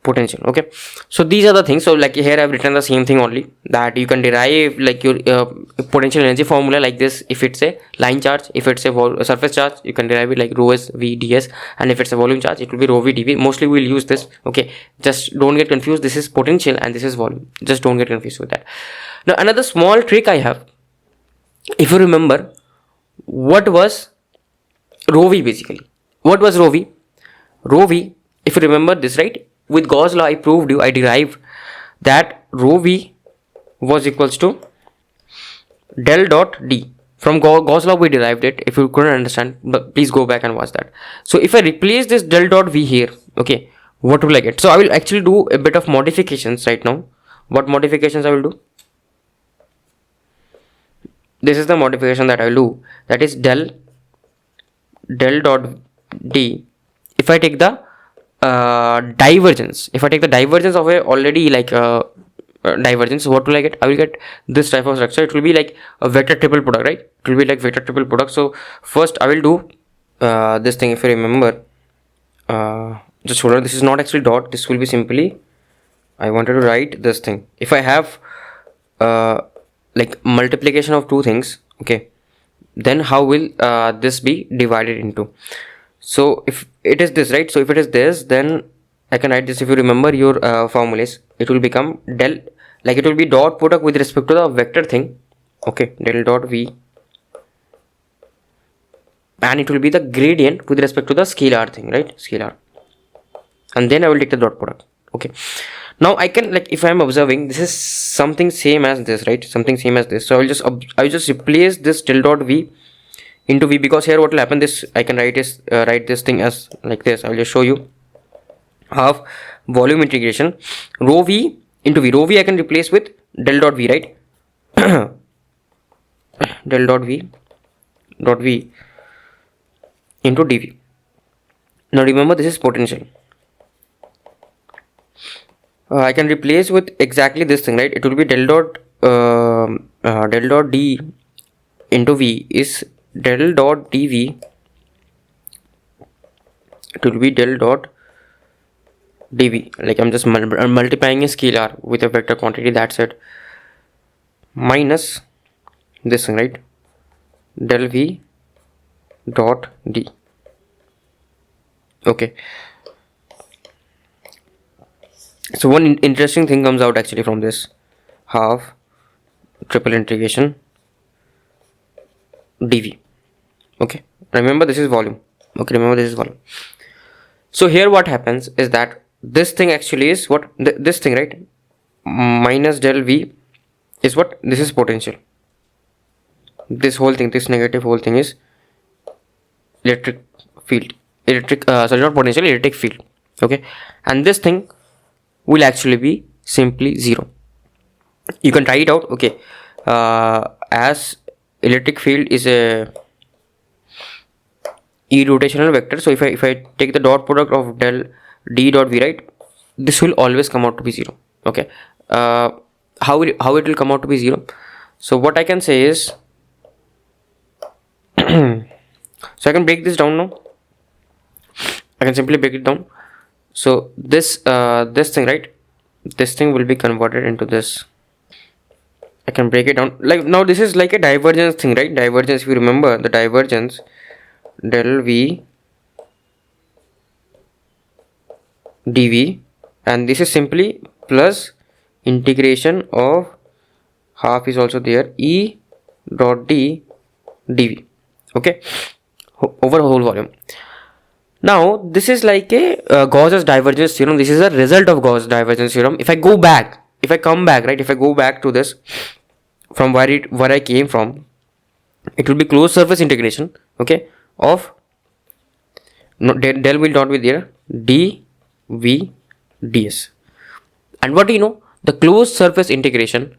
Okay, so these are the things. So like here I've written the same thing only, that you can derive like your potential energy formula like this. If it's a line charge, if it's a surface charge, you can derive it like rho s v ds, and if it's a volume charge, it will be rho v dv. Mostly we'll use this. Okay, just don't get confused. This is potential and this is volume. Just don't get confused with that. Now another small trick I have, if you remember, what was rho v basically? What was rho v? Rho v, if you remember this, right? With Gauss law, I proved you, I derived that rho v was equals to del dot d. From Gauss law we derived it. If you couldn't understand, but please go back and watch that. So if I replace this del dot v here, okay, what will I get? So I will actually do a bit of modifications right now. What modifications I will do? This is the modification that I will do. That is del dot d. If I take the divergence, if I take the divergence of a already like divergence, what will I get? I will get this type of structure. It will be like a vector triple product, right? It will be like vector triple product. So first I will do this thing. If you remember, just hold on, this is not actually dot, this will be simply, I wanted to write this thing. If I have like multiplication of two things, okay, then how will this be divided into? So if it is this, right? So if it is this, then I can write this. If you remember your formulas, it will become del, like it will be dot product with respect to the vector thing, okay, del dot v, and it will be the gradient with respect to the scalar thing, right? Scalar, and then I will take the dot product. Okay, now I can, like, if I am observing, this is something same as this, right? Something same as this. So I will just replace this del dot v into v, because here what will happen, this I can write is write this thing as like this. I will just show you. Half volume integration rho v into v. Rho v I can replace with del dot v, right? Del dot v into dv. Now remember, this is potential. I can replace with exactly this thing, right? It will be del dot d into v is del dot dv. It will be del dot dv, like I'm just multiplying a scalar with a vector quantity, that's it, minus this thing, right? Del v dot d. Okay, so one interesting thing comes out actually from this. Half triple integration dv. Okay, remember this is volume. Okay, remember this is volume. So here what happens is that this thing actually is what, this thing, right? Minus del v is what? This is potential. This whole thing, this negative whole thing is electric field. Sorry, not potential, electric field. Okay, and this thing will actually be simply 0. You can try it out. Okay, as electric field is a e-rotational vector, so if I take the dot product of del d dot v, right, this will always come out to be 0. Okay, how it will come out to be 0? So what I can say is so I can break this down now. I can simply break it down. So this thing, right, this thing will be converted into this. I can break it down, like, now this is like a divergence thing, right? Divergence, if you remember the divergence, del v dv, and this is simply plus integration of half is also there, e dot d dv, okay, over whole volume. Now this is like a Gauss's divergence theorem. This is a result of Gauss divergence theorem. If I go back, if I come back, right, if I go back to this from where I came from, it will be closed surface integration, okay, of, no, del will not be there, dv ds. And what do you know? The closed surface integration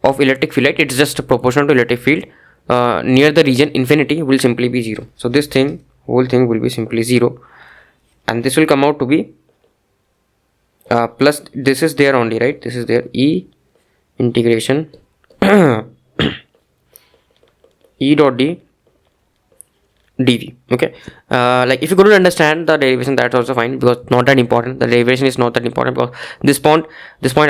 of electric field, right, it's just proportional to electric field near the region infinity will simply be 0. So this thing, whole thing will be simply 0, and this will come out to be plus, this is there only, right, this is there, e integration e dot d dv. Okay, like if you couldn't understand the derivation, that's also fine, because not that important, the derivation is not that important, because this point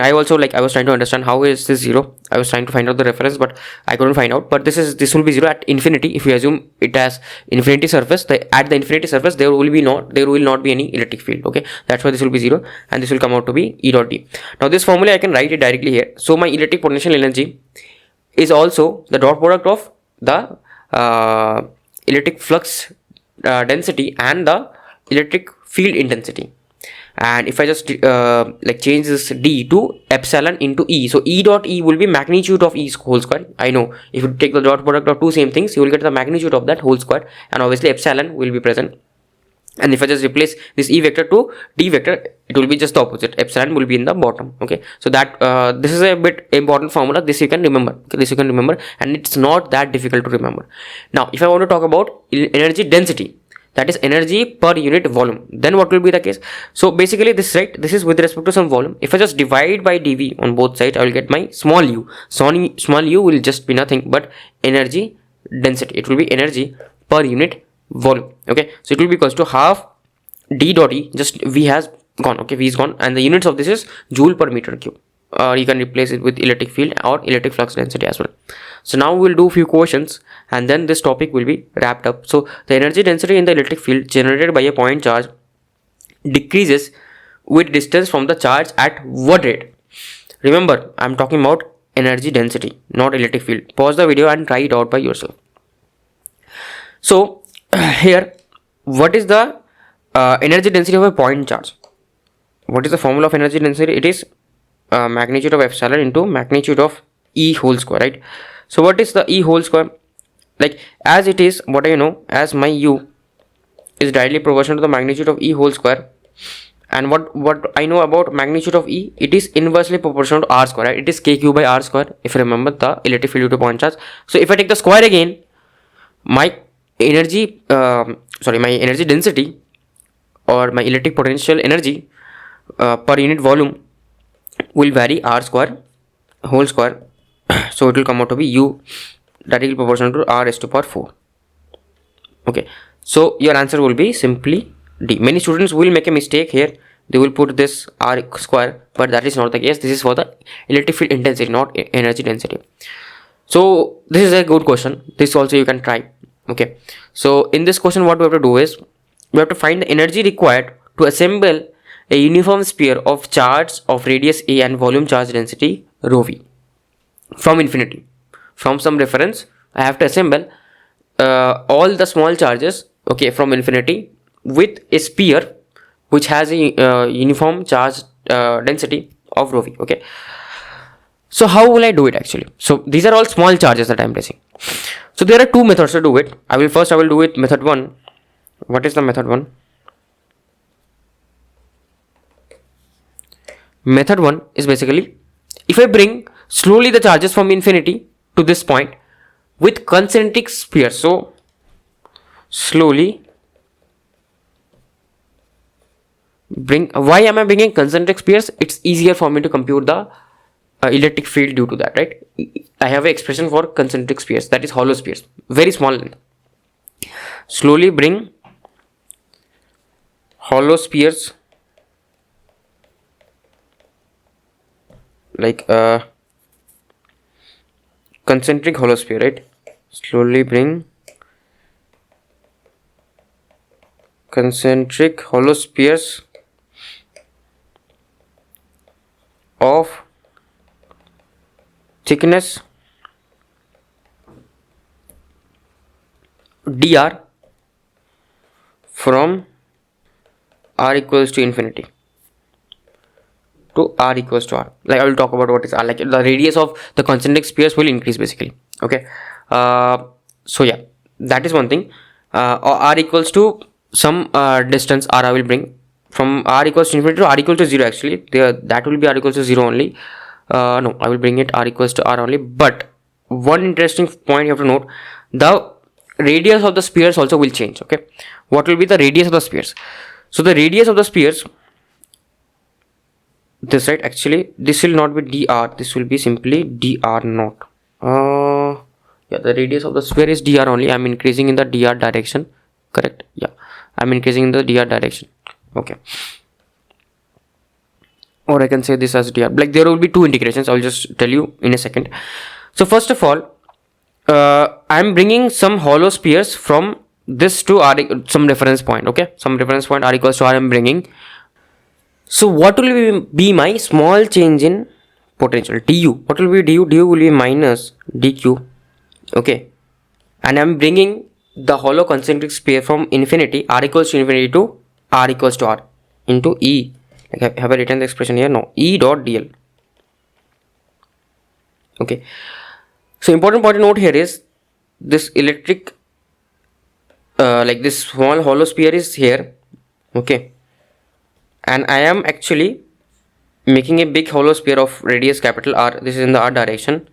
I also, like, I was trying to understand how is this 0. I was trying to find out the reference, but I couldn't find out. But this will be 0 at infinity. If you assume it as infinity surface, at the infinity surface there will not be any electric field. Okay, that's why this will be 0, and this will come out to be e dot d. Now this formula I can write it directly here. So my electric potential energy is also the dot product of the electric flux density and the electric field intensity. And if I just like change this d to epsilon into e, so e dot e will be magnitude of e whole square. I know if you take the dot product of two same things, you will get the magnitude of that whole square, and obviously epsilon will be present. And if I just replace this e vector to d vector, it will be just the opposite. Epsilon will be in the bottom. Okay, so that this is a bit important formula. This you can remember. Okay, this you can remember, and it's not that difficult to remember. Now, if I want to talk about energy density, that is energy per unit volume, then what will be the case? So basically this, right, this is with respect to some volume. If I just divide by dV on both sides, I will get my small u. Small u will just be nothing but energy density. It will be energy per unit volume. Okay, so it will be equals to half d dot e, just v has gone. Okay, v is gone, and the units of this is joule per meter cube. You can replace it with electric field or electric flux density as well. So now we'll do a few questions, and then this topic will be wrapped up. So the energy density in the electric field generated by a point charge decreases with distance from the charge at what rate? Remember, I'm talking about energy density, not electric field. Pause the video and try it out by yourself. So here, what is the energy density of a point charge? What is the formula of energy density? It is magnitude of epsilon into magnitude of e whole square, right? So what is the e whole square? Like, as it is, what I know, as my u is directly proportional to the magnitude of e whole square, and what I know about magnitude of e, it is inversely proportional to r square, right? It is kq by r square, if you remember the electric field due to point charge. So if I take the square again, my energy my energy density or my electric potential energy per unit volume will vary r square whole square. So it will come out to be u directly proportional to r raised to power 4. Okay, so your answer will be simply D. Many students will make a mistake here. They will put this r square, but that is not the case. This is for the electric field intensity, not energy density. So this is a good question. This also you can try. Okay, so in this question what we have to do is we have to find the energy required to assemble a uniform sphere of charge of radius a and volume charge density rho v from infinity. From some reference, I have to assemble all the small charges, okay, from infinity with a sphere which has a uniform charge density of rho v. Okay, so how will I do it actually? So these are all small charges that I am placing. So there are two methods to do it. I will do it method 1. What is the method 1? Method 1 is basically, if I bring slowly the charges from infinity to this point with concentric spheres. So slowly bring, why am I bringing concentric spheres? It's easier for me to compute the electric field due to that, right? I have an expression for concentric spheres, that is hollow spheres, very small length. Slowly bring hollow spheres like concentric hollow sphere, right? Slowly bring concentric hollow spheres of thickness dr from r equals to infinity to r equals to r. Like I will talk about what is r. Like the radius of the concentric spheres will increase basically. Okay, so yeah, that is one thing. R equals to some distance r I will bring from r equals to infinity to r equals to 0. Actually there, that will be r equals to 0 only. No, I will bring it r equals to r only. But one interesting point you have to note, the radius of the spheres also will change. Okay, what will be the radius of the spheres? So the radius of the spheres, this, right, actually this will not be dr, this will be simply dr naught. Yeah, the radius of the sphere is dr only. I'm increasing in the dr direction, correct? Yeah, I'm increasing in the dr direction. Okay, or I can say this as dr. Like there will be two integrations, I'll just tell you in a second. So first of all, I'm bringing some hollow spheres from this to r, some reference point. Okay, some reference point r equals to r I'm bringing. So what will be my small change in potential, du? What will be du? Du will be minus dq. Okay, and I'm bringing the hollow concentric sphere from infinity, r equals to infinity, to r equals to r into E. Like, have I written the expression here? No. E dot dl. Okay. So important point to note here is this electric, like this small hollow sphere is here. Okay. And I am actually making a big hollow sphere of radius capital R. This is in the R direction,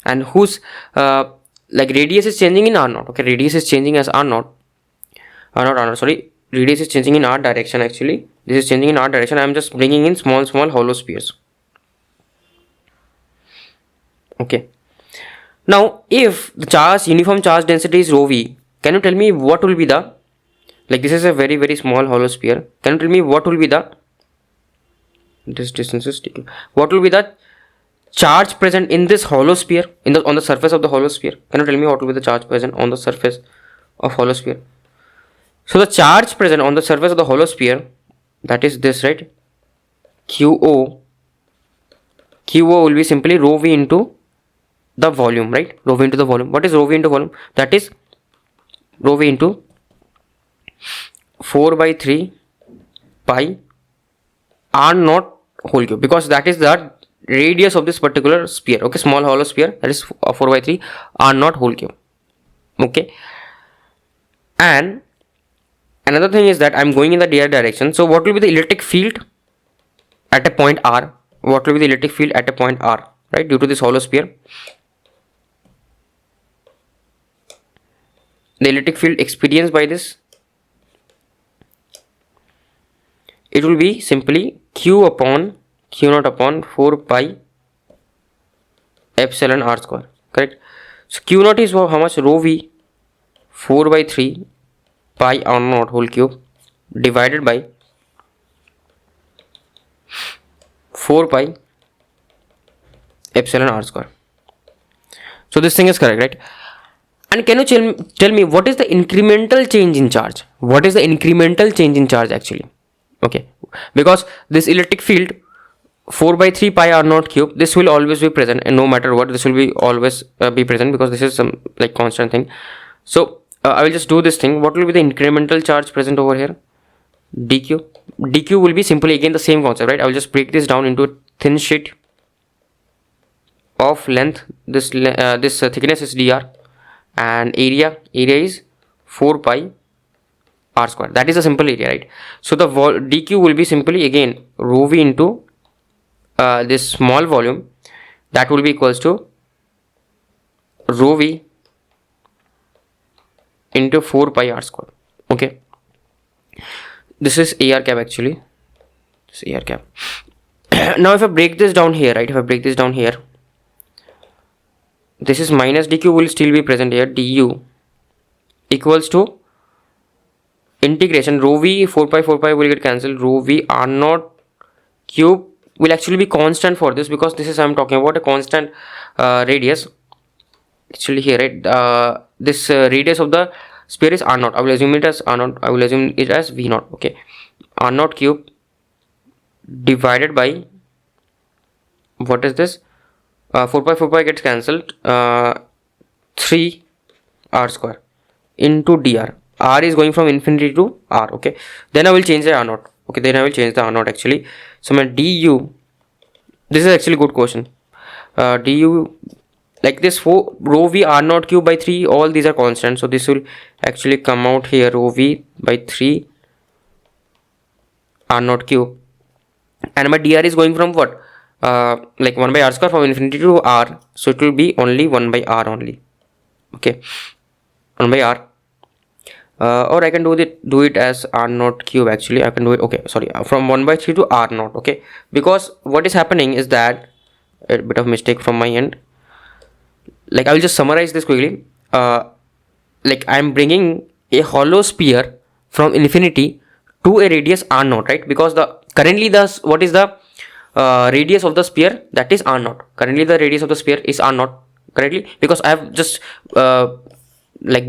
and whose like radius is changing in R naught. Okay, radius is changing as R naught. Not R naught, sorry. Radius is changing in R direction actually. This is changing in R direction. I am just bringing in small hollow spheres. Okay. Now, if the uniform charge density is rho v, can you tell me what will be the, like this is a very small hollow sphere. Can you tell me what will be the, this distance is taken, what will be the charge present in this hollow sphere, on the surface of the hollow sphere? Can you tell me what will be the charge present on the surface of hollow sphere? So the charge present on the surface of the hollow sphere, that is this, right? QO will be simply rho v into the volume, right? Rho v into the volume. What is rho v into volume? That is rho v into 4 by 3 pi r naught whole cube, because that is the radius of this particular sphere. Okay, small hollow sphere, that is 4 by 3 r naught whole cube. Okay, and another thing is that I'm going in the dr direction. So what will be the electric field at a point r? What will be the electric field at a point r, right, due to this hollow sphere? The electric field experienced by this, it will be simply q naught upon 4 pi epsilon r square, correct? So q naught is how much? Rho v 4 by 3 pi r naught whole cube divided by 4 pi epsilon r square. So this thing is correct, right? And can you tell me what is the incremental change in charge? What is the incremental change in charge actually? Okay, because this electric field 4 by 3 pi r naught cube, this will always be present, and no matter what, this will be always be present, because this is some like constant thing. So I will just do this thing. What will be the incremental charge present over here? dq will be simply again the same concept, right? I will just break this down into a thin sheet of length. This thickness is dr, and area is 4 pi r square. That is a simple area, right? So the dq will be simply again rho v into this small volume, that will be equals to rho v into 4 pi r square. Okay, this is AR cap actually. This is AR cap. Now if I break this down here, right, if I break this down here, this is minus dq will still be present here. Du equals to integration rho v 4 pi will get cancelled. Rho v r naught cube will actually be constant for this, because this is, I'm talking about a constant radius actually here, right? This radius of the sphere is r naught. I will assume it as r naught. I will assume it as v naught. Okay, r naught cube divided by, what is this? 4 pi gets cancelled. 3 r square into dr. R is going from infinity to r. Okay, then I will change the r naught. Okay, then I will change the r naught actually. So my du, this is actually good question. Du, like this 4 rho v r naught cube by 3, all these are constant, so this will actually come out here rho v by 3 r naught cube, and my dr is going from what, like 1 by r square from infinity to r, so it will be only 1 by r only. Okay, 1 by r, or I can do it as r naught cube actually. I can do it, okay, sorry, from 1 by 3 to r naught. Okay, because what is happening is that, a bit of mistake from my end, like I will just summarize this quickly. Like I am bringing a hollow sphere from infinity to a radius r naught, right? Because currently what is the radius of the sphere? That is r naught. Currently the radius of the sphere is r naught, correctly, because I have just like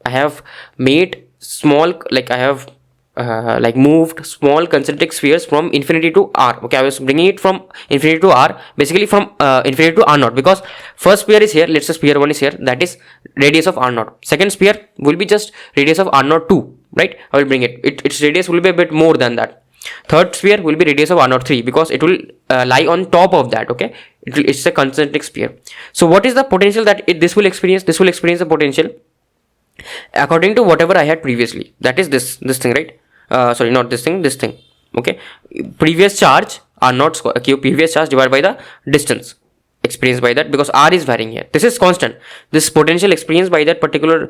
I have made small, like I have like moved small concentric spheres from infinity to r. Okay, I was bringing it from infinity to r, basically from infinity to r naught, because first sphere is here, let's say sphere 1 is here, that is radius of r naught. Second sphere will be just radius of r naught 2, right? I will bring its radius will be a bit more than that. Third sphere will be radius of r naught 3, because it will lie on top of that. Okay, it's a concentric sphere. So what is the potential that this will experience? This will experience the potential according to whatever I had previously, that is this thing, right? Sorry, not this thing, this thing. Okay, previous charge r naught square, previous charge divided by the distance experienced by that, because r is varying here. This is constant. This potential experienced by that particular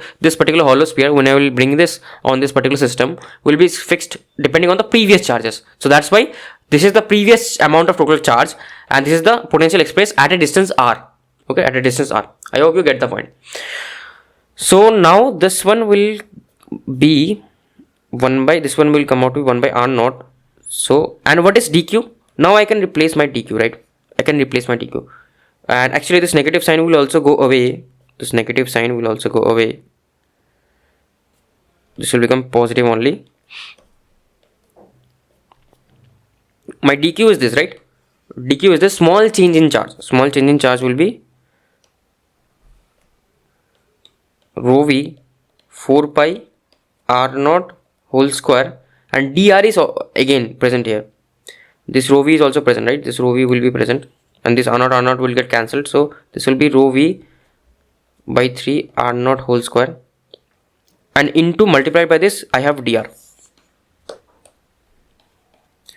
hollow sphere, when I will bring this on this particular system, will be fixed depending on the previous charges. So that's why this is the previous amount of total charge, and this is the potential expressed at a distance r. Okay, at a distance r. I hope you get the point. So now this one will be this one will come out to be 1 by r naught. So, and what is dq? Now I can replace my dq, right? I can replace my dq, and actually this negative sign will also go away. This negative sign will also go away. This will become positive only. My dq is this, right? dq is the small change in charge. Small change in charge will be rho v 4 pi r naught whole square, and dr is again present here. This rho v is also present, right? This rho v will be present, and this r naught will get cancelled. So this will be rho v by 3 r naught whole square, and into multiplied by this I have dr.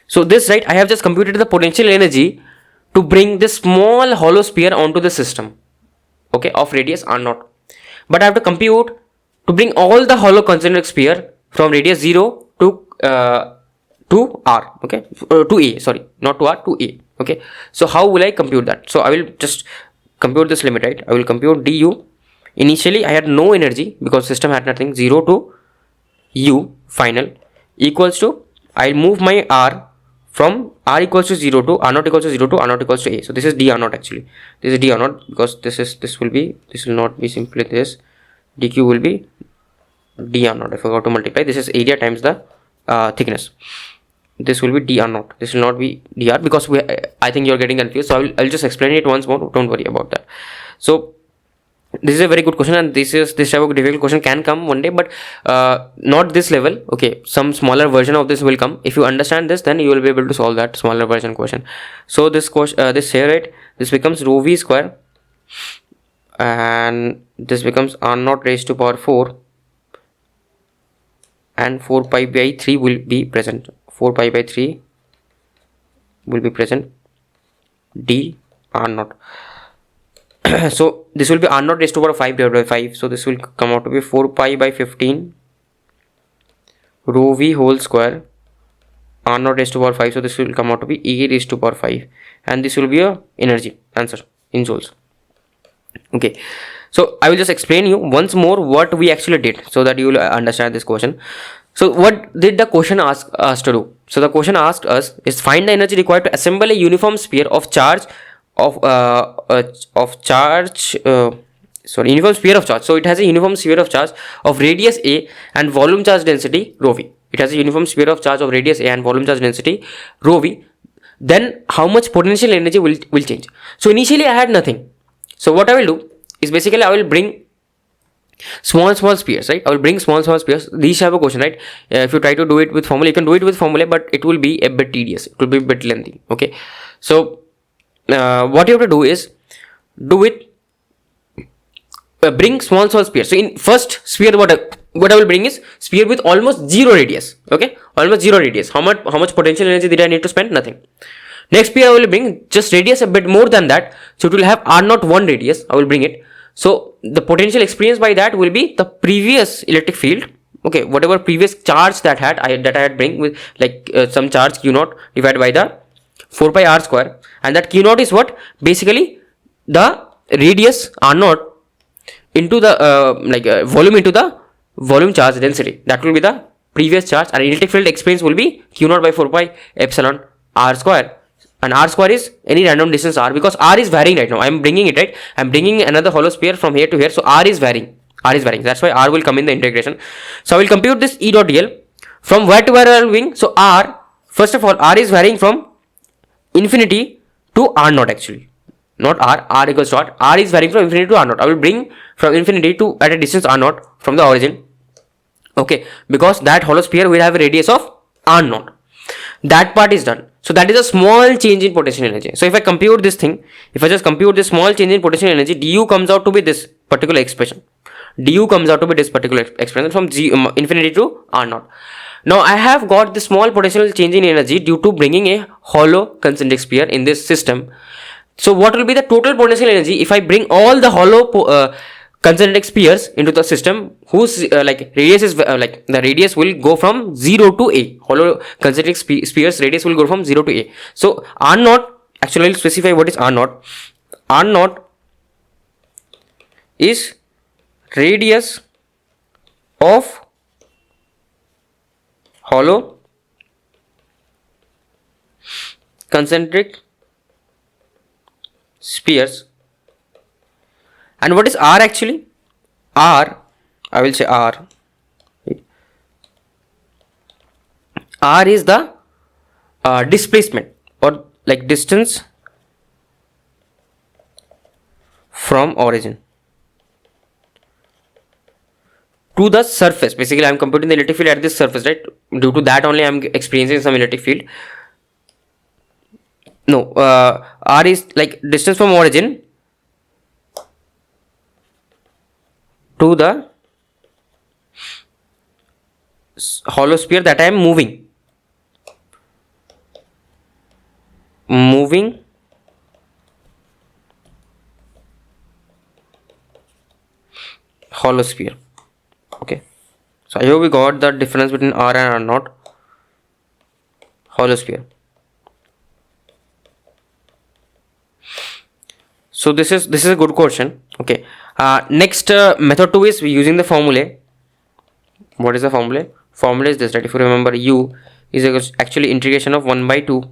So this, right, I have just computed the potential energy to bring this small hollow sphere onto the system, okay, of radius r naught. But I have to compute to bring all the hollow concentric sphere from radius 0 to r, okay, to a, sorry, not to r, to a. Okay, so how will I compute that? So I will just compute this limit, right? I will compute du. Initially I had no energy because system had nothing. 0 to u final equals to, I'll move my r from r equals to 0 to r naught equals to 0 to r naught equals to a. So this is d r naught actually. This is d r naught, because this will not be simply this. dq will be d r naught. I forgot to multiply. This is area times the thickness. This will be d r naught. This will not be dr, because I think you're getting confused. So I'll just explain it once more. Don't worry about that. So this is a very good question, and this type of difficult question can come one day, but not this level. Okay, some smaller version of this will come. If you understand this, then you will be able to solve that smaller version question. So this question, this here, right, this becomes rho v square, and this becomes r naught raised to power 4, and 4 pi by 3 will be present. 4 pi by 3 will be present, d r naught. So this will be r naught raised to power 5 divided by 5. So this will come out to be 4 pi by 15 rho v whole square, r naught raised to power 5. So this will come out to be e raised to power 5, and this will be a energy answer in joules. Okay, so I will just explain you once more what we actually did, so that you will understand this question. So what did the question ask us to do? So the question asked us is find the energy required to assemble a uniform sphere of charge uniform sphere of charge. So it has a uniform sphere of charge of radius a and volume charge density rho v. It has a uniform sphere of charge of radius a and volume charge density rho v. Then how much potential energy will change? So initially I had nothing. So what I will do is basically I will bring small spheres, right? I will bring small spheres. These have a question, right? If you try to do it with formula, you can do it with formula, but it will be a bit tedious. It will be a bit lengthy. Okay, so what you have to do is bring small spheres. So in first sphere, what I will bring is sphere with almost zero radius. Okay, almost zero radius. How much potential energy did I need to spend? Nothing. Next sphere I will bring just radius a bit more than that. So it will have r naught 1 radius. I will bring it. So the potential experienced by that will be the previous electric field. Okay, whatever previous charge that I had bring with like some charge q naught divided by the 4 pi r square, and that q naught is what? Basically the radius r naught into the volume into the volume charge density. That will be the previous charge, and electric field experience will be q naught by 4 pi epsilon r square, and r square is any random distance r, because r is varying right now. I am bringing it, right? I am bringing another hollow sphere from here to here, so r is varying. That's why r will come in the integration. So I will compute this E dot dl From where to where are we moving? So R, first of all, R is varying from infinity to R naught actually. Not R equals to R is varying from infinity to R naught. I will bring from infinity to at a distance R naught from the origin. Okay, because that hollow sphere will have a radius of R naught. That part is done. So that is a small change in potential energy. So if I compute this thing, if I just compute this small change in potential energy, du comes out to be this particular expression. Du comes out to be this particular expression from infinity to R naught. Now I have got the small potential change in energy due to bringing a hollow concentric sphere in this system. So what will be the total potential energy if I bring all the hollow concentric spheres into the system whose radius is the radius will go from 0 to a. Hollow concentric spheres radius will go from 0 to a. So R naught, actually I will specify what is R naught. R naught is radius of hollow concentric spheres. And what is R actually? R, I will say R. R is the displacement or like distance from origin to the surface. Basically, I am computing the electric field at this surface, right? Due to that only I am experiencing some electric field. No, R is like distance from origin to the hollow sphere that I am moving hollow sphere. Okay, so I hope we got the difference between R and R naught. Hollow sphere. So this is a good question. Okay, next method 2 is using the formula. What is the formula? Formula is this, right? If you remember, U is actually integration of 1 by 2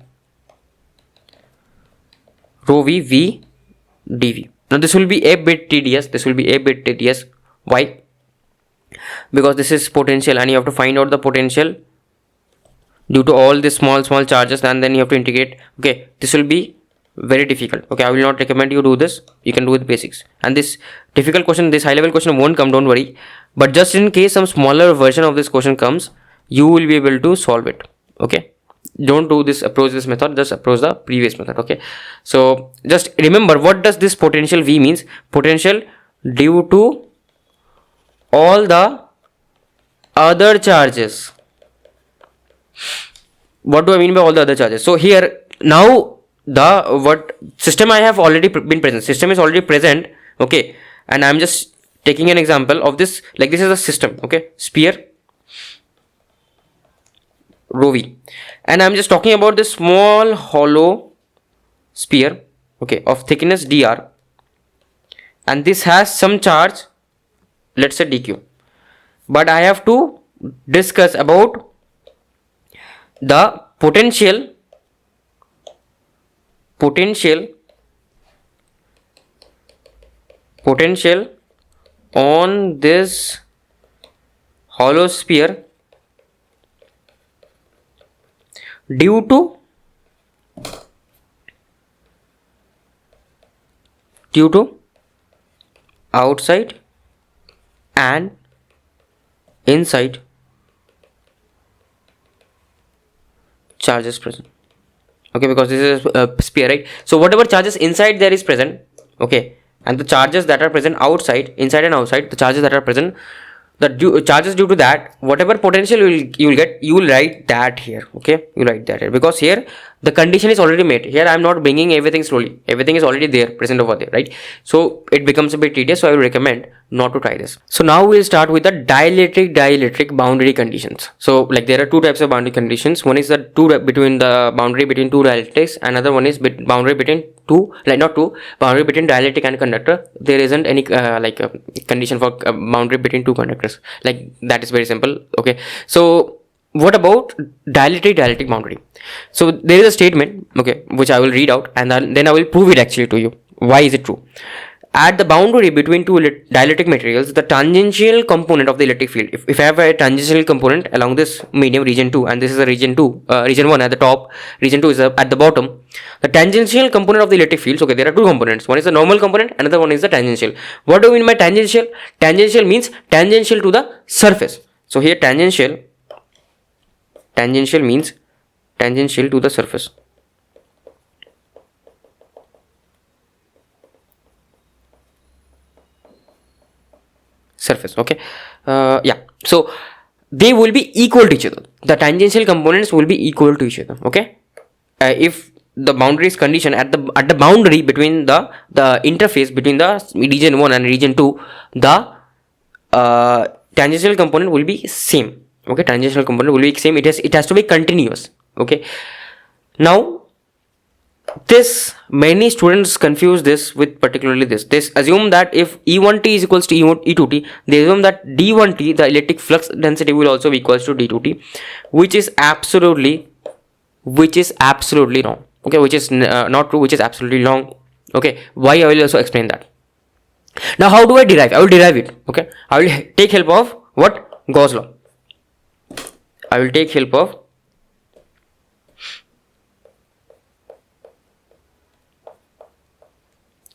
rho v dv. Now this will be a bit tedious. Why? Because this is potential and you have to find out the potential due to all these small charges, and then you have to integrate. Okay, this will be very difficult. Okay, I will not recommend you do this. You can do with basics. And this difficult question, this high level question won't come, don't worry. But just in case some smaller version of this question comes, you will be able to solve it. Okay, don't do this, approach this method, just approach the previous method. Okay, so just remember, what does this potential V means? Potential due to all the other charges. What do I mean by all the other charges? So here now the what system I have already been present. System is already present. Okay, and I'm just taking an example of this. Like this is a system. Okay, sphere rho v, and I'm just talking about this small hollow sphere. Okay, of thickness dr, and this has some charge. Let's say dq, but I have to discuss about the potential on this hollow sphere due to outside and inside charges present. Okay, because this is a sphere, right? So whatever charges inside there is present, okay, and the charges that are present outside, inside and outside, the charges that are present, the charges due to that, whatever potential you will get, you will write that here. Okay, you write that here, because here the condition is already met. Here I am not bringing everything slowly, everything is already there, present over there, right? So it becomes a bit tedious, so I will recommend not to try this. So now we'll start with the dielectric boundary conditions. So like there are two types of boundary conditions. One is the boundary between two dielectrics. Another one is boundary between boundary between dielectric and conductor. There isn't any condition for boundary between two conductors. Like that is very simple. Okay, so what about dielectric boundary? So there is a statement, okay, which I will read out, and then I will prove it actually to you. Why is it true? at the boundary between two dielectric materials, the tangential component of the electric field, if I have a tangential component along this medium region 2, and this is a region 2, region 1 at the top, region 2 is at the bottom, the tangential component of the electric fields, okay, there are two components. One is the normal component, another one is the tangential. What do I mean by tangential? Tangential means tangential to the surface. So here tangential means tangential to the surface. Okay. Yeah, so they will be equal to each other. The tangential components will be equal to each other. Okay. If the boundary is conditioned at the boundary between the interface between the region 1 and region 2, the tangential component will be same. Okay, tangential component will be same. It has to be continuous. Okay. Now, this many students confuse this with particularly this. They assume that if E1t is equals to E2t, they assume that D1t, the electric flux density, will also be equals to D2t, which is absolutely wrong. Okay, which is not true, which is absolutely wrong. Okay, why? I will also explain that. Now, how do I derive? I will derive it. Okay, I will take help of what? Gauss law. I will take help of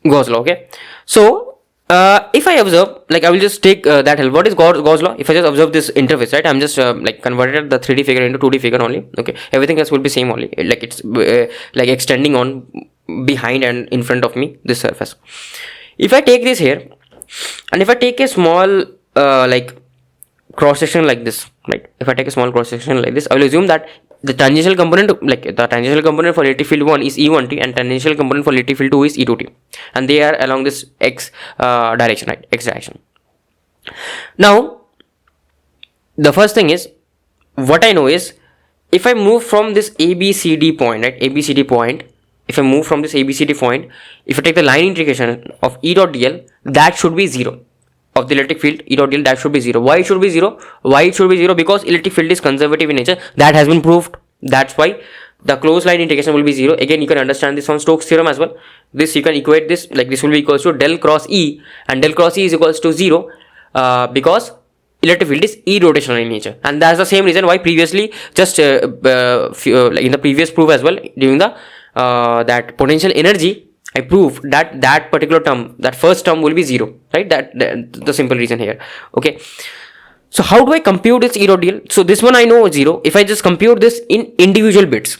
Gauss law. Okay, so if I observe, like I will just take that help. What is Gauss law? If I just observe this interface, right, I'm just like converted the 3D figure into 2D figure only. Okay, everything else will be same only, like it's like extending on behind and in front of me, this surface. If I take this here, and if I take a small like cross section like this, right, if I take a small cross section like this, I will assume that the tangential component, like the tangential component for electric field 1 is E1t, and tangential component for electric field 2 is E2t, and they are along this x direction, right, x direction. Now, the first thing is, what I know is, if I move from this ABCD point, right, ABCD point, if I move from this ABCD point, if I take the line integration of E dot dl, that should be 0. Of the electric field, E dot dl, that should be 0. Why it should be 0? Why it should be 0? Because electric field is conservative in nature. That has been proved. That's why the closed line integration will be 0. Again, you can understand this from Stokes theorem as well. This you can equate this, like this will be equals to del cross E, and del cross E is equals to 0 because electric field is e-rotational in nature. And that's the same reason why previously, just like in the previous proof as well, during the that potential energy, I proved that that particular term, that first term will be 0, right? That the simple reason here. Okay. So how do I compute this E dot dl? So this one I know 0. If I just compute this in individual bits,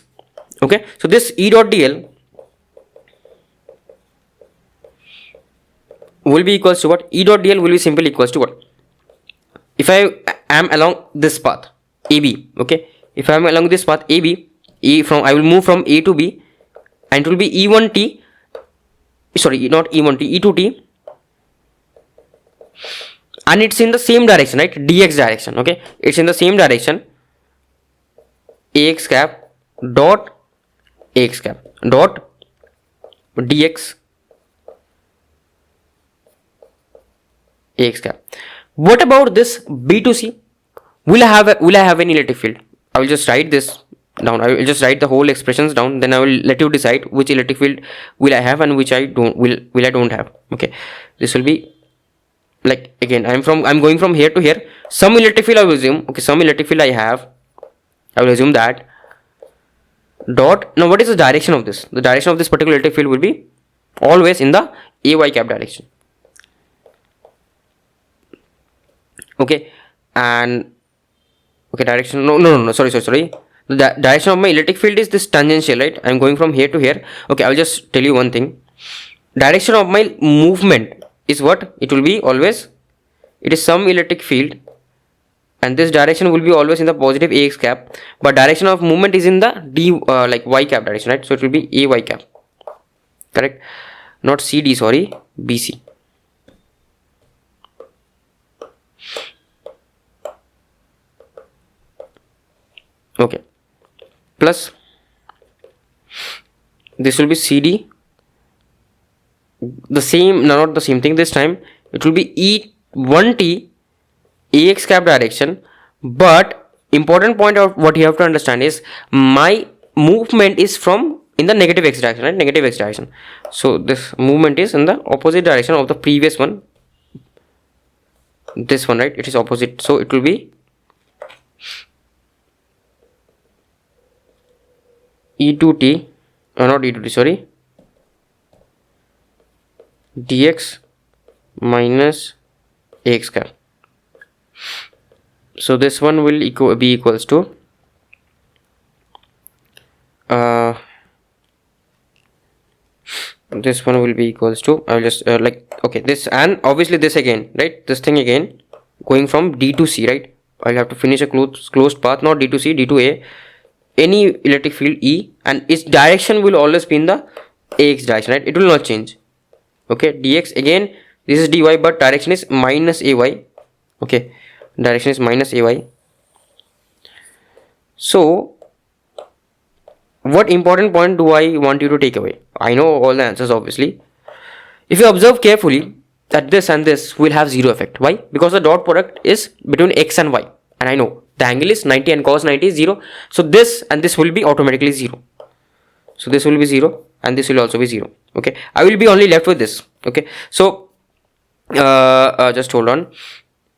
okay. So this E dot dl will be equals to what? E dot dl will be simply equals to what? If I am along this path AB, okay. If I am along this path AB, I will move from A to B, and it will be E1t. Sorry, not E1t, E2t, and it's in the same direction, right? Dx direction. Okay, it's in the same direction. Ax cap dot Ax cap dot dx Ax cap. What about this B to C? Will I have any electric field? I will just write this down. I will just write the whole expressions down, then I will let you decide which electric field will I have and which I don't have. Okay, this will be like, again, I'm going from here to here. Some electric field I will assume, okay, some electric field I have, I will assume that dot. Now what is the direction of this? The direction of this particular electric field will be always in the AY cap direction. Okay, and okay, direction, no, sorry. The direction of my electric field is this tangential, right? I'm going from here to here. Okay, I'll just tell you one thing. Direction of my movement is what? It will be always, it is some electric field, and this direction will be always in the positive Ax cap, but direction of movement is in the like Y cap direction, right? So it will be AY cap, correct? Not CD, sorry, BC. Okay, plus this will be CD, the same, no, not the same thing this time, it will be E1t Ax cap direction, but important point of what you have to understand is my movement is from in the negative x direction, right? Negative x direction. So this movement is in the opposite direction of the previous one. This one, right? It is opposite. So it will be E2t, not E2t, sorry, dx minus ax cap. So this one will be equals to this one will be equals to, I will just okay, this, and obviously this again, right? This thing again going from D to C, right? I'll have to finish a closed path, not D to C, D to A, any electric field E, and its direction will always be in the AX direction, right? It will not change. Okay, dx again, this is dy, but direction is minus ay. Okay, direction is minus ay. So what important point do I want you to take away? I know all the answers obviously. If you observe carefully, that this and this will have zero effect. Why? Because the dot product is between x and y, and I know the angle is 90 and cos 90 is 0. So this and this will be automatically 0. So this will be 0 and this will also be 0. Okay, I will be only left with this. Okay, so just hold on.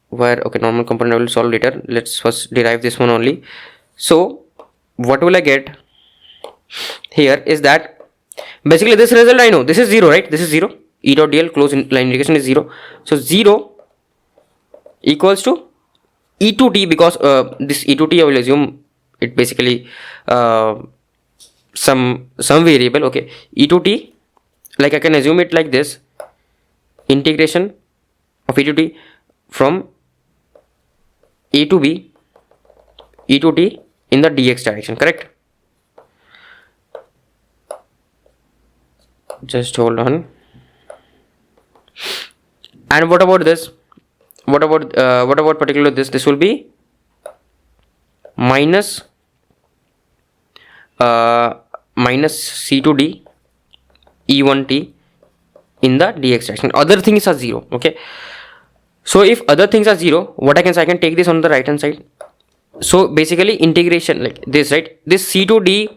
Where, okay, normal component I will solve later. Let's first derive this one only. So what will I get here is that basically this result I know, this is 0, right? This is 0. E dot dl close line indication is 0. So 0 equals to E2t, because this E2t I will assume it basically some variable. Okay, E2t, like I can assume it like this, integration of E2t from A to B, E2t in the dx direction, correct? Just hold on. And what about this? What about particular this? This will be minus C2d E1t in the dx direction. Other things are 0. Okay, so if other things are 0, what I can say, I can take this on the right hand side. So basically integration like this, right? This C2d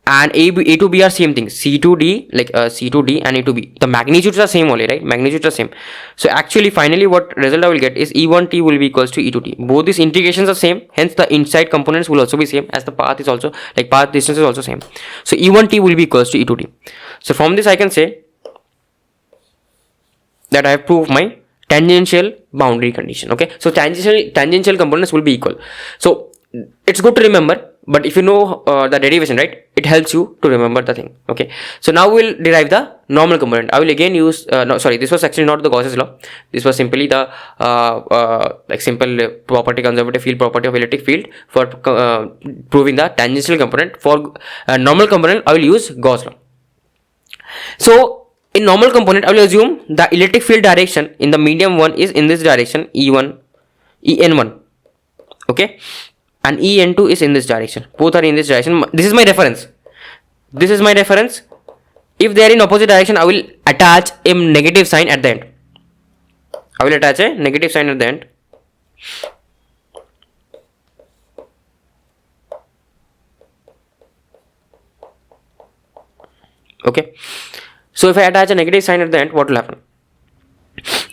and A to B are same thing. C2d, like C2d and A to B, the magnitudes are same only, right? Magnitudes are same. So actually finally what result I will get is E1t will be equals to E2t. Both these integrations are same, hence the inside components will also be same, as the path is also, like path distance is also same. So E1t will be equals to E2t. So from this I can say that I have proved my tangential boundary condition. Okay, so tangential components will be equal. So it's good to remember, but if you know the derivation, right, it helps you to remember the thing. Okay, so now we'll derive the normal component. I will again use no, sorry, this was actually not the Gauss's law. This was simply the like simple property, conservative field property of electric field for proving the tangential component. For normal component I will use Gauss law. So in normal component I will assume the electric field direction in the medium one is in this direction, En1, okay, and En2 is in this direction. Both are in this direction. This is my reference. This is my reference. If they are in opposite direction, I will attach a negative sign at the end. I will attach a negative sign at the end. Okay, so if I attach a negative sign at the end, what will happen?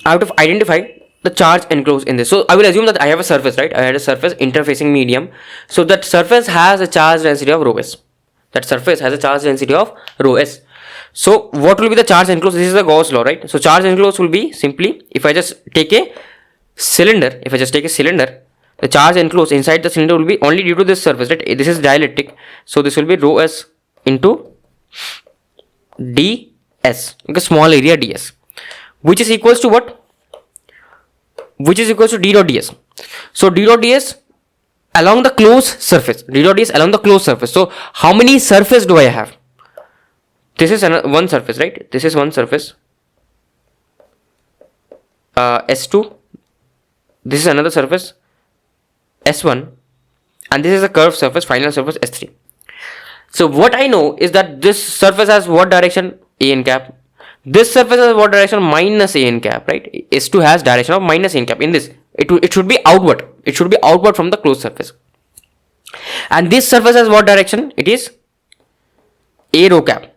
I have to identify the charge enclosed in this. So I will assume that I have a surface, right? I had a surface interfacing medium. So that surface has a charge density of rho s. That surface has a charge density of rho s. So what will be the charge enclosed? This is the Gauss law, right? So charge enclosed will be simply, if I just take a cylinder, the charge enclosed inside the cylinder will be only due to this surface, right? This is dielectric. So this will be rho s into ds, okay, small area ds, which is equals to what? Which is equals to d dot ds. So d dot ds along the closed surface. D dot ds along the closed surface. So how many surface do I have? This is one surface, right? This is one surface. S2. This is another surface, S1, and this is a curved surface, final surface, S3. So what I know is that this surface has what direction? A n cap. This surface has what direction? Minus a n cap, right? S2 has direction of minus a n cap. In this, it should be outward. It should be outward from the closed surface. And this surface has what direction? It is A rho cap.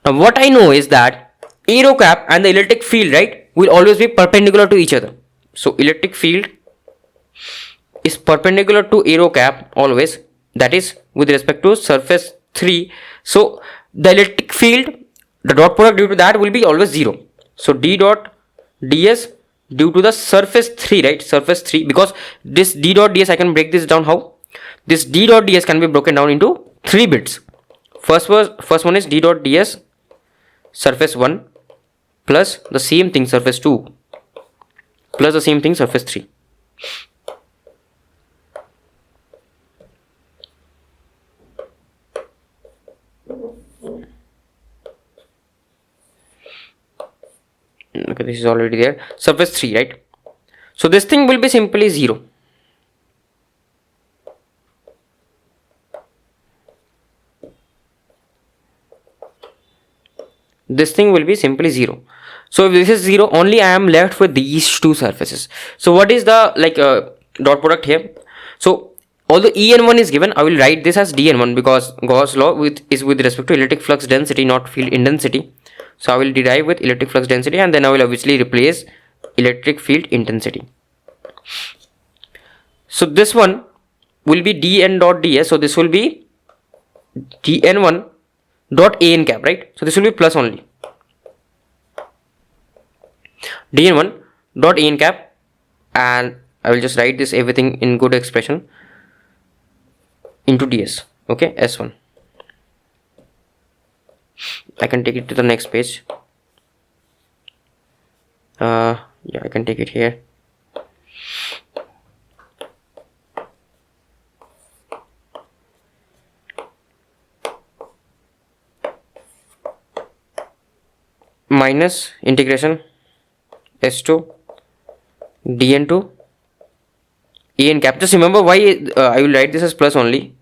Now what I know is that A rho cap and the electric field, right, will always be perpendicular to each other. So electric field is perpendicular to A rho cap always, that is with respect to surface 3. So the electric field, the dot product due to that will be always 0. So d dot ds due to the surface 3, right, surface 3, because this d dot ds, I can break this down how. This d dot ds can be broken down into 3 bits. First one is d dot ds surface 1 plus the same thing surface 2 plus the same thing surface 3. Okay, this is already there. Surface 3, right? So this thing will be simply 0. This thing will be simply 0. So if this is 0, only I am left with these two surfaces. So what is the dot product here? So although En1 is given, I will write this as Dn1 because Gauss law is with respect to electric flux density, not field intensity. So I will derive with electric flux density, and then I will obviously replace electric field intensity. So this one will be dn dot ds. So this will be dn1 dot an cap, right? So this will be plus only. dn1 dot an cap, and I will just write this everything in good expression into ds. Okay, s1. I can take it to the next page. Yeah, I can take it here. Minus integration s2 dn2 en cap. Just remember why I will write this as plus only.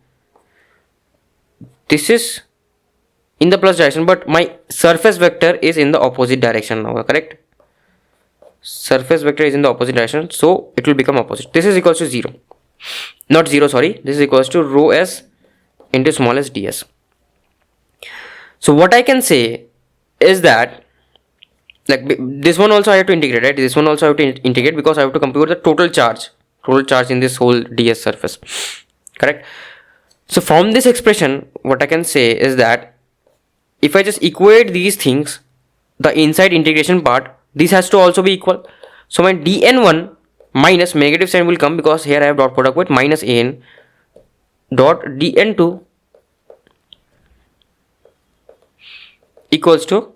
This is in the plus direction, but my surface vector is in the opposite direction now, correct? Surface vector is in the opposite direction, so it will become opposite. This is equals to 0, not 0, sorry, this is equals to rho s into small s ds. So what I can say is that, like, this one also I have to integrate, right? This one also I have to integrate because I have to compute the total charge in this whole ds surface, correct? So from this expression, what I can say is that if I just equate these things, the inside integration part, this has to also be equal. So my dn1 minus negative sign will come because here I have dot product with minus an dot dn2 equals to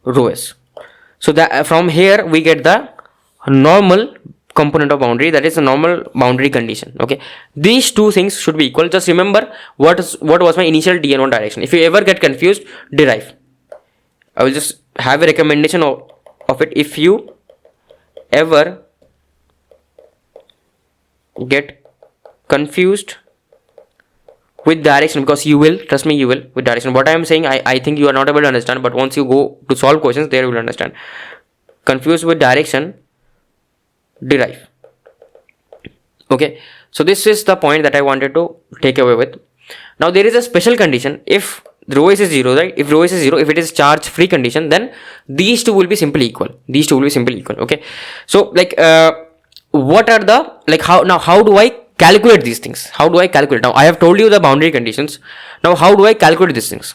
rho s. So that from here we get the normal component of boundary, that is a normal boundary condition. Okay, these two things should be equal. Just remember what was my initial dn1 direction. If you ever get confused, derive. I will just have a recommendation of it. If you ever get confused with direction, because you will, trust me, you will, with direction. What I am saying, I think you are not able to understand, but once you go to solve questions, there you will understand. Confused with direction, derive. Okay, so this is the point that I wanted to take away with. Now there is a special condition. If rho s is 0, right? If rho s is 0, if it is charge free condition, then these two will be simply equal. These two will be simply equal. Okay, so like what are the, like, how do I calculate these things? How do I calculate? Now I have told you the boundary conditions. Now how do I calculate these things?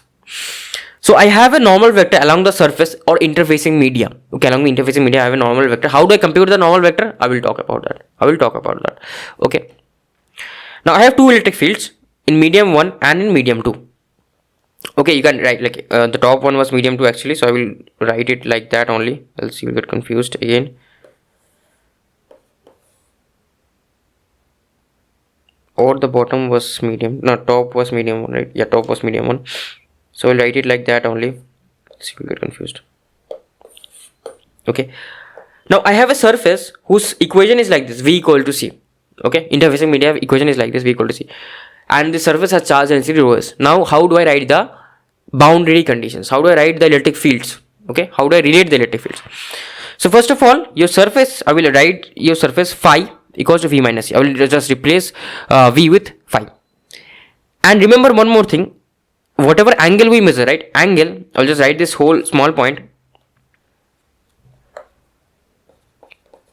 So I have a normal vector along the surface or interfacing media. Okay, along the interfacing media I have a normal vector. How do I compute the normal vector? I will talk about that. Okay, now I have two electric fields in medium 1 and in medium 2. Okay, you can write like the top one was medium 2 actually, so I will write it like that only, else you will get confused again. Or the bottom was medium, no, top was medium 1, right? Yeah, top was medium 1. So I'll write it like that only, so you will get confused. Okay, now I have a surface whose equation is like this, V equal to C. Okay, interfacing media equation is like this, V equal to C, and the surface has charge density rho s. Now how do I write the boundary conditions? How do I write the electric fields? Okay, how do I relate the electric fields? So first of all, your surface, I will write your surface phi equals to V minus C. I will just replace V with phi. And remember one more thing, whatever angle we measure, right? Angle, I'll just write this whole small point.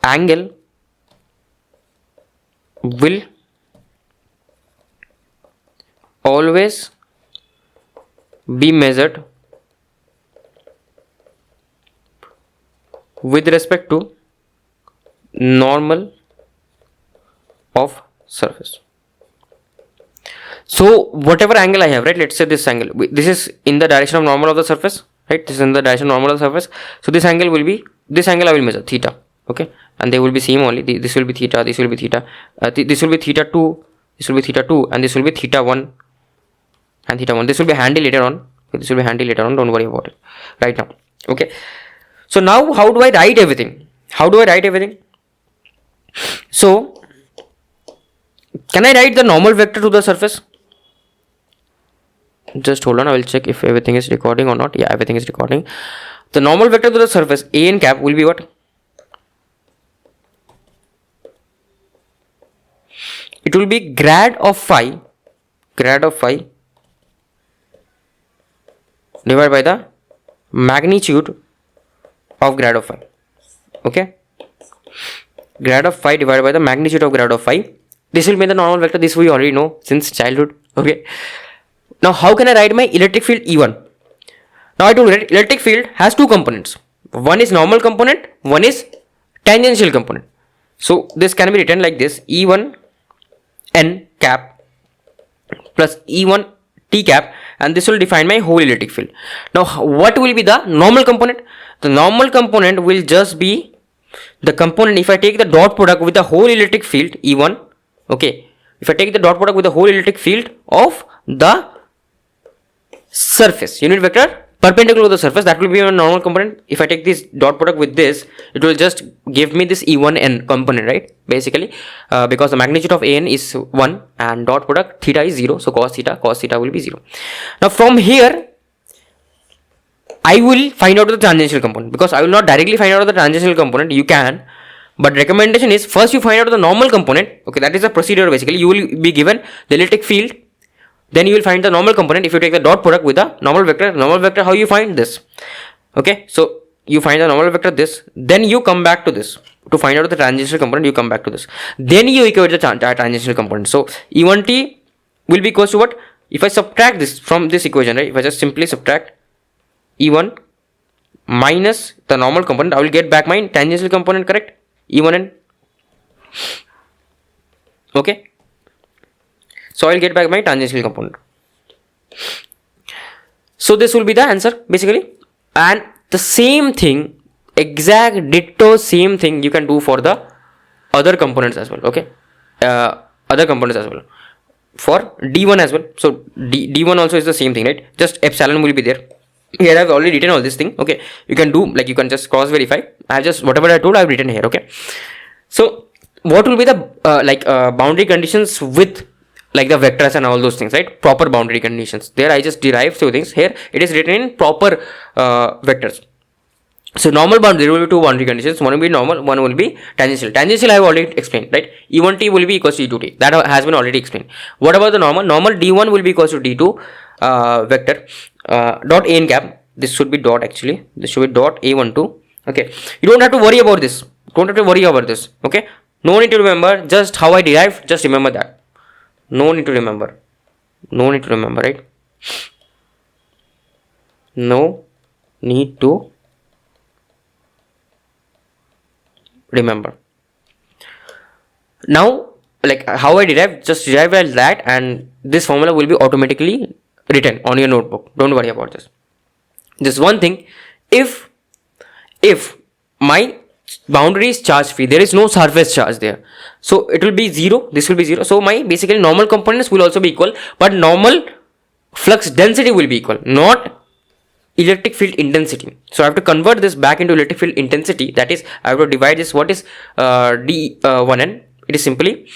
Angle will always be measured with respect to normal of surface. So whatever angle I have, right, let's say this angle, this is in the direction of normal of the surface, right? This is in the direction of normal of the surface. So this angle will be, this angle I will measure, theta, okay? And they will be same only. This will be theta, this will be theta, this will be theta 2, this will be theta 2, and this will be theta 1 and theta 1. This will be handy later on. This will be handy later on, don't worry about it right now, okay? So now how do I write everything? How do I write everything? So can I write the normal vector to the surface? Just hold on, I will check if everything is recording or not. Yeah, everything is recording. The normal vector to the surface, a n cap, will be what? It will be grad of phi divided by the magnitude of grad of phi, okay? Grad of phi divided by the magnitude of grad of phi. This will be the normal vector. This we already know since childhood, okay? Now how can I write my electric field E1? Now I told you that electric field has two components. One is normal component, one is tangential component. So this can be written like this: E1 n cap plus E1 t cap, and this will define my whole electric field. Now what will be the normal component? The normal component will just be the component, if I take the dot product with the whole electric field E1, okay, if I take the dot product with the whole electric field of the surface, unit vector perpendicular to the surface, that will be a normal component. If I take this dot product with this, it will just give me this E1n component, right? Basically, because the magnitude of an is 1 and dot product theta is 0, so cos theta will be 0. Now from here I will find out the tangential component, because I will not directly find out the tangential component. You can, but recommendation is first you find out the normal component, okay? That is the procedure. Basically you will be given the electric field, then you will find the normal component. If you take the dot product with the normal vector, how you find this? Okay, so you find the normal vector this, then you come back to this to find out the tangential component. You come back to this, then you equate the tangential component. So E1t will be equals to what? If I subtract this from this equation, right? If I just simply subtract E1 minus the normal component, I will get back my tangential component, correct? E1n, okay? So I will get back my tangential component. So this will be the answer basically, and the same thing, exact ditto same thing you can do for the other components as well, okay? Other components as well for D1 as well. So D1 also is the same thing, right? Just epsilon will be there. Here I have already written all this thing, okay? You can do, like, you can just cross verify. I have just, whatever I told, I have written here, okay? So what will be the boundary conditions with like the vectors and all those things, right? Proper boundary conditions. There I just derived few things. Here it is written in proper vectors. So normal boundary, there will be two boundary conditions. One will be normal, one will be tangential. Tangential I have already explained, right? E1t will be equals to E2t. That has been already explained. What about the normal? Normal D1 will be equals to D2 vector dot a n cap. This should be dot actually. This should be dot A12. Okay. You don't have to worry about this. Don't have to worry about this. Okay. No need to remember just how I derived. Just remember that. No need to remember. No need to remember, right? No need to remember. Now, like how I derived, just derive like that, and this formula will be automatically written on your notebook. Don't worry about this. Just one thing, if my boundary is charge free, there is no surface charge there, so it will be 0, this will be 0, so my basically normal components will also be equal, but normal flux density will be equal, not electric field intensity. So I have to convert this back into electric field intensity. That is, I have to divide this. What is D1n? It is simply,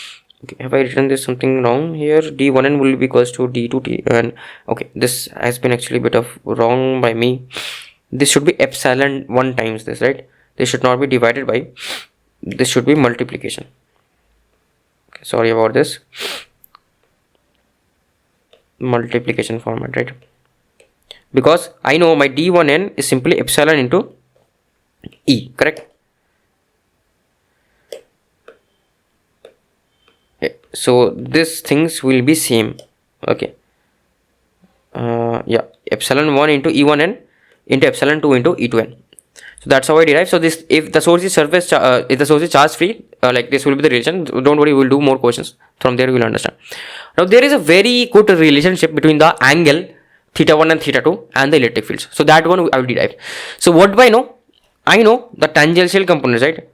okay, have I written this something wrong here? D1n will be equals to D2t, and okay, this has been actually a bit of wrong by me. This should be epsilon 1 times this, right? This should not be divided by, this should be multiplication. Okay, sorry about this. Multiplication format, right? because I know my d1n is simply epsilon into E, correct? So these things will be same. Okay, yeah, epsilon 1 into E1n into epsilon 2 into E2n. So that's how I derive. So this, if the source is surface if the source is charge free, like this will be the relation. Don't worry, we'll do more questions from there, you will understand. Now there is a very good relationship between the angle theta1 and theta2 and the electric fields. So that one I will derive. So what do I know? I know the tangential components, right,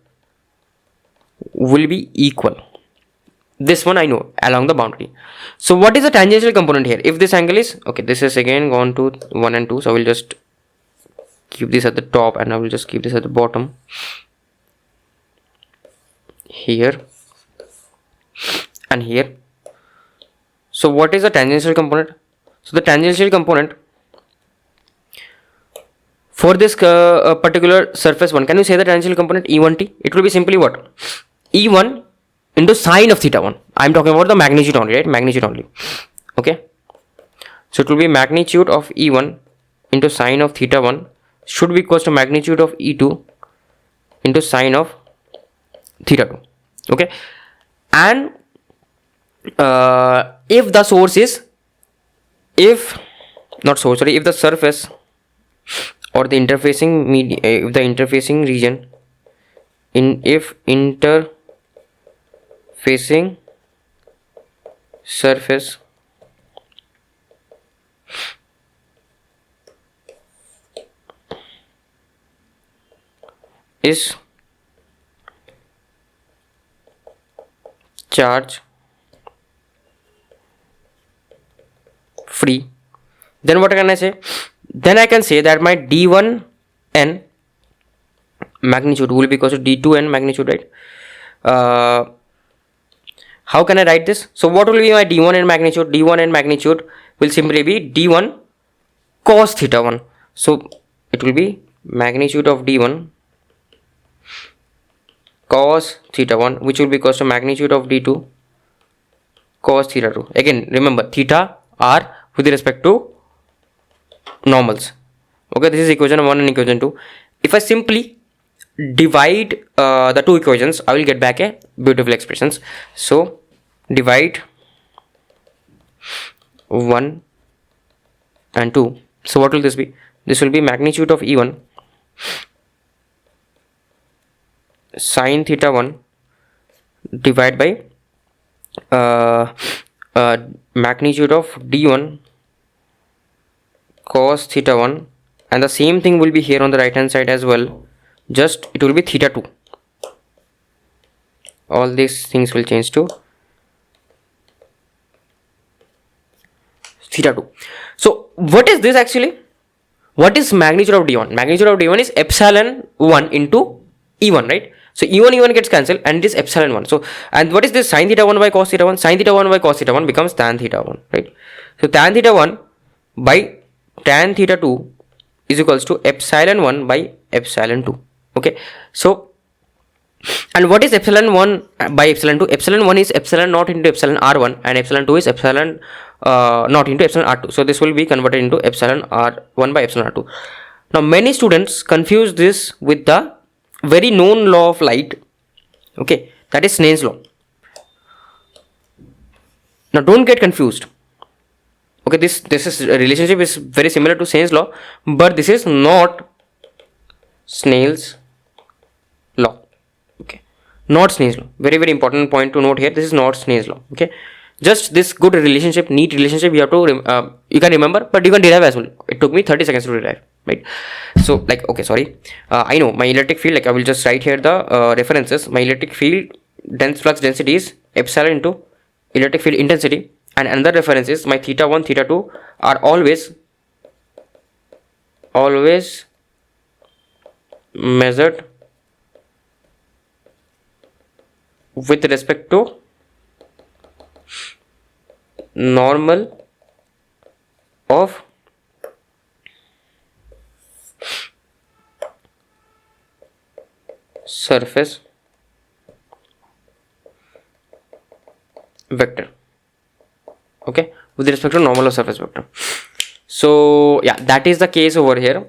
will be equal. This one I know along the boundary. So what is the tangential component here? If this angle is, okay, this is again gone to 1 and 2, so I will just keep this at the top and I will just keep this at the bottom here and here. So what is the tangential component? So the tangential component for this particular surface one, can you say the tangential component E1t? It will be simply what? E1 into sine of theta 1. I am talking about the magnitude only, right? Magnitude only. Okay. So it will be magnitude of E1 into sine of theta 1 should be equals to magnitude of E2 into sine of theta 2. Okay. And if the source is, if the surface or the interfacing media, if the interfacing region if interfacing surface is charge free, then what can I say? Then I can say that my d1n magnitude will be equal to d2n magnitude, right? How can I write this? So what will be my d1n magnitude? D1n magnitude will simply be d1 cos theta 1. So it will be magnitude of d1 cos theta 1, which will be equal to magnitude of d2 cos theta 2. Again, remember, theta are with respect to normals. Okay, this is equation 1 and equation 2. If I simply divide the two equations, I will get back a beautiful expressions. So divide 1 and 2. So what will this be? This will be magnitude of E1 sine theta 1 divided by magnitude of d1 cos theta 1, and the same thing will be here on the right hand side as well, just it will be theta 2. All these things will change to theta 2. So what is this actually? What is magnitude of d1? Magnitude of d1 is epsilon 1 into E1, right? So E1 gets cancelled and it is epsilon 1. So, and what is this? Sin theta 1 by cos theta 1? Sin theta 1 by cos theta 1 becomes tan theta 1, right? So tan theta 1 by tan theta 2 is equals to epsilon 1 by epsilon 2. Okay. So, and what is epsilon 1 by epsilon 2? Epsilon 1 is epsilon naught into epsilon r1 and epsilon 2 is epsilon naught into epsilon r2. So this will be converted into epsilon r1 by epsilon r2. Now many students confuse this with the very known law of light, okay, that is Snell's law. Now don't get confused. Okay, this is a relationship is very similar to Snell's law, but this is not Snell's law. Okay, not Snell's law. Very important point to note here. This is not Snell's law. Okay, just this good relationship, neat relationship you have to you can remember, but you can derive as well. It took me 30 seconds to derive, right? So like, okay, sorry, I know my electric field, like I will just write here the references. My electric field dense flux density is epsilon into electric field intensity, and another reference is my theta 1 theta 2 are always measured with respect to normal of surface vector. Okay, with respect to normal of surface vector. So yeah, that is the case over here.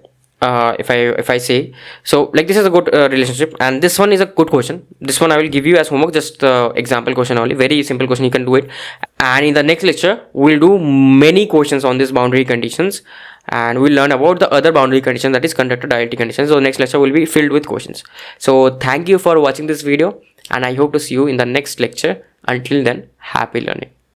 If I say so, like, this is a good relationship, and this one is a good question. This one I will give you as homework, just example question only, very simple question, you can do it. And in the next lecture we'll do many questions on these boundary conditions, and we'll learn about the other boundary condition, that is conductor duality condition. So next lecture will be filled with questions. So thank you for watching this video, and I hope to see you in the next lecture. Until then, happy learning.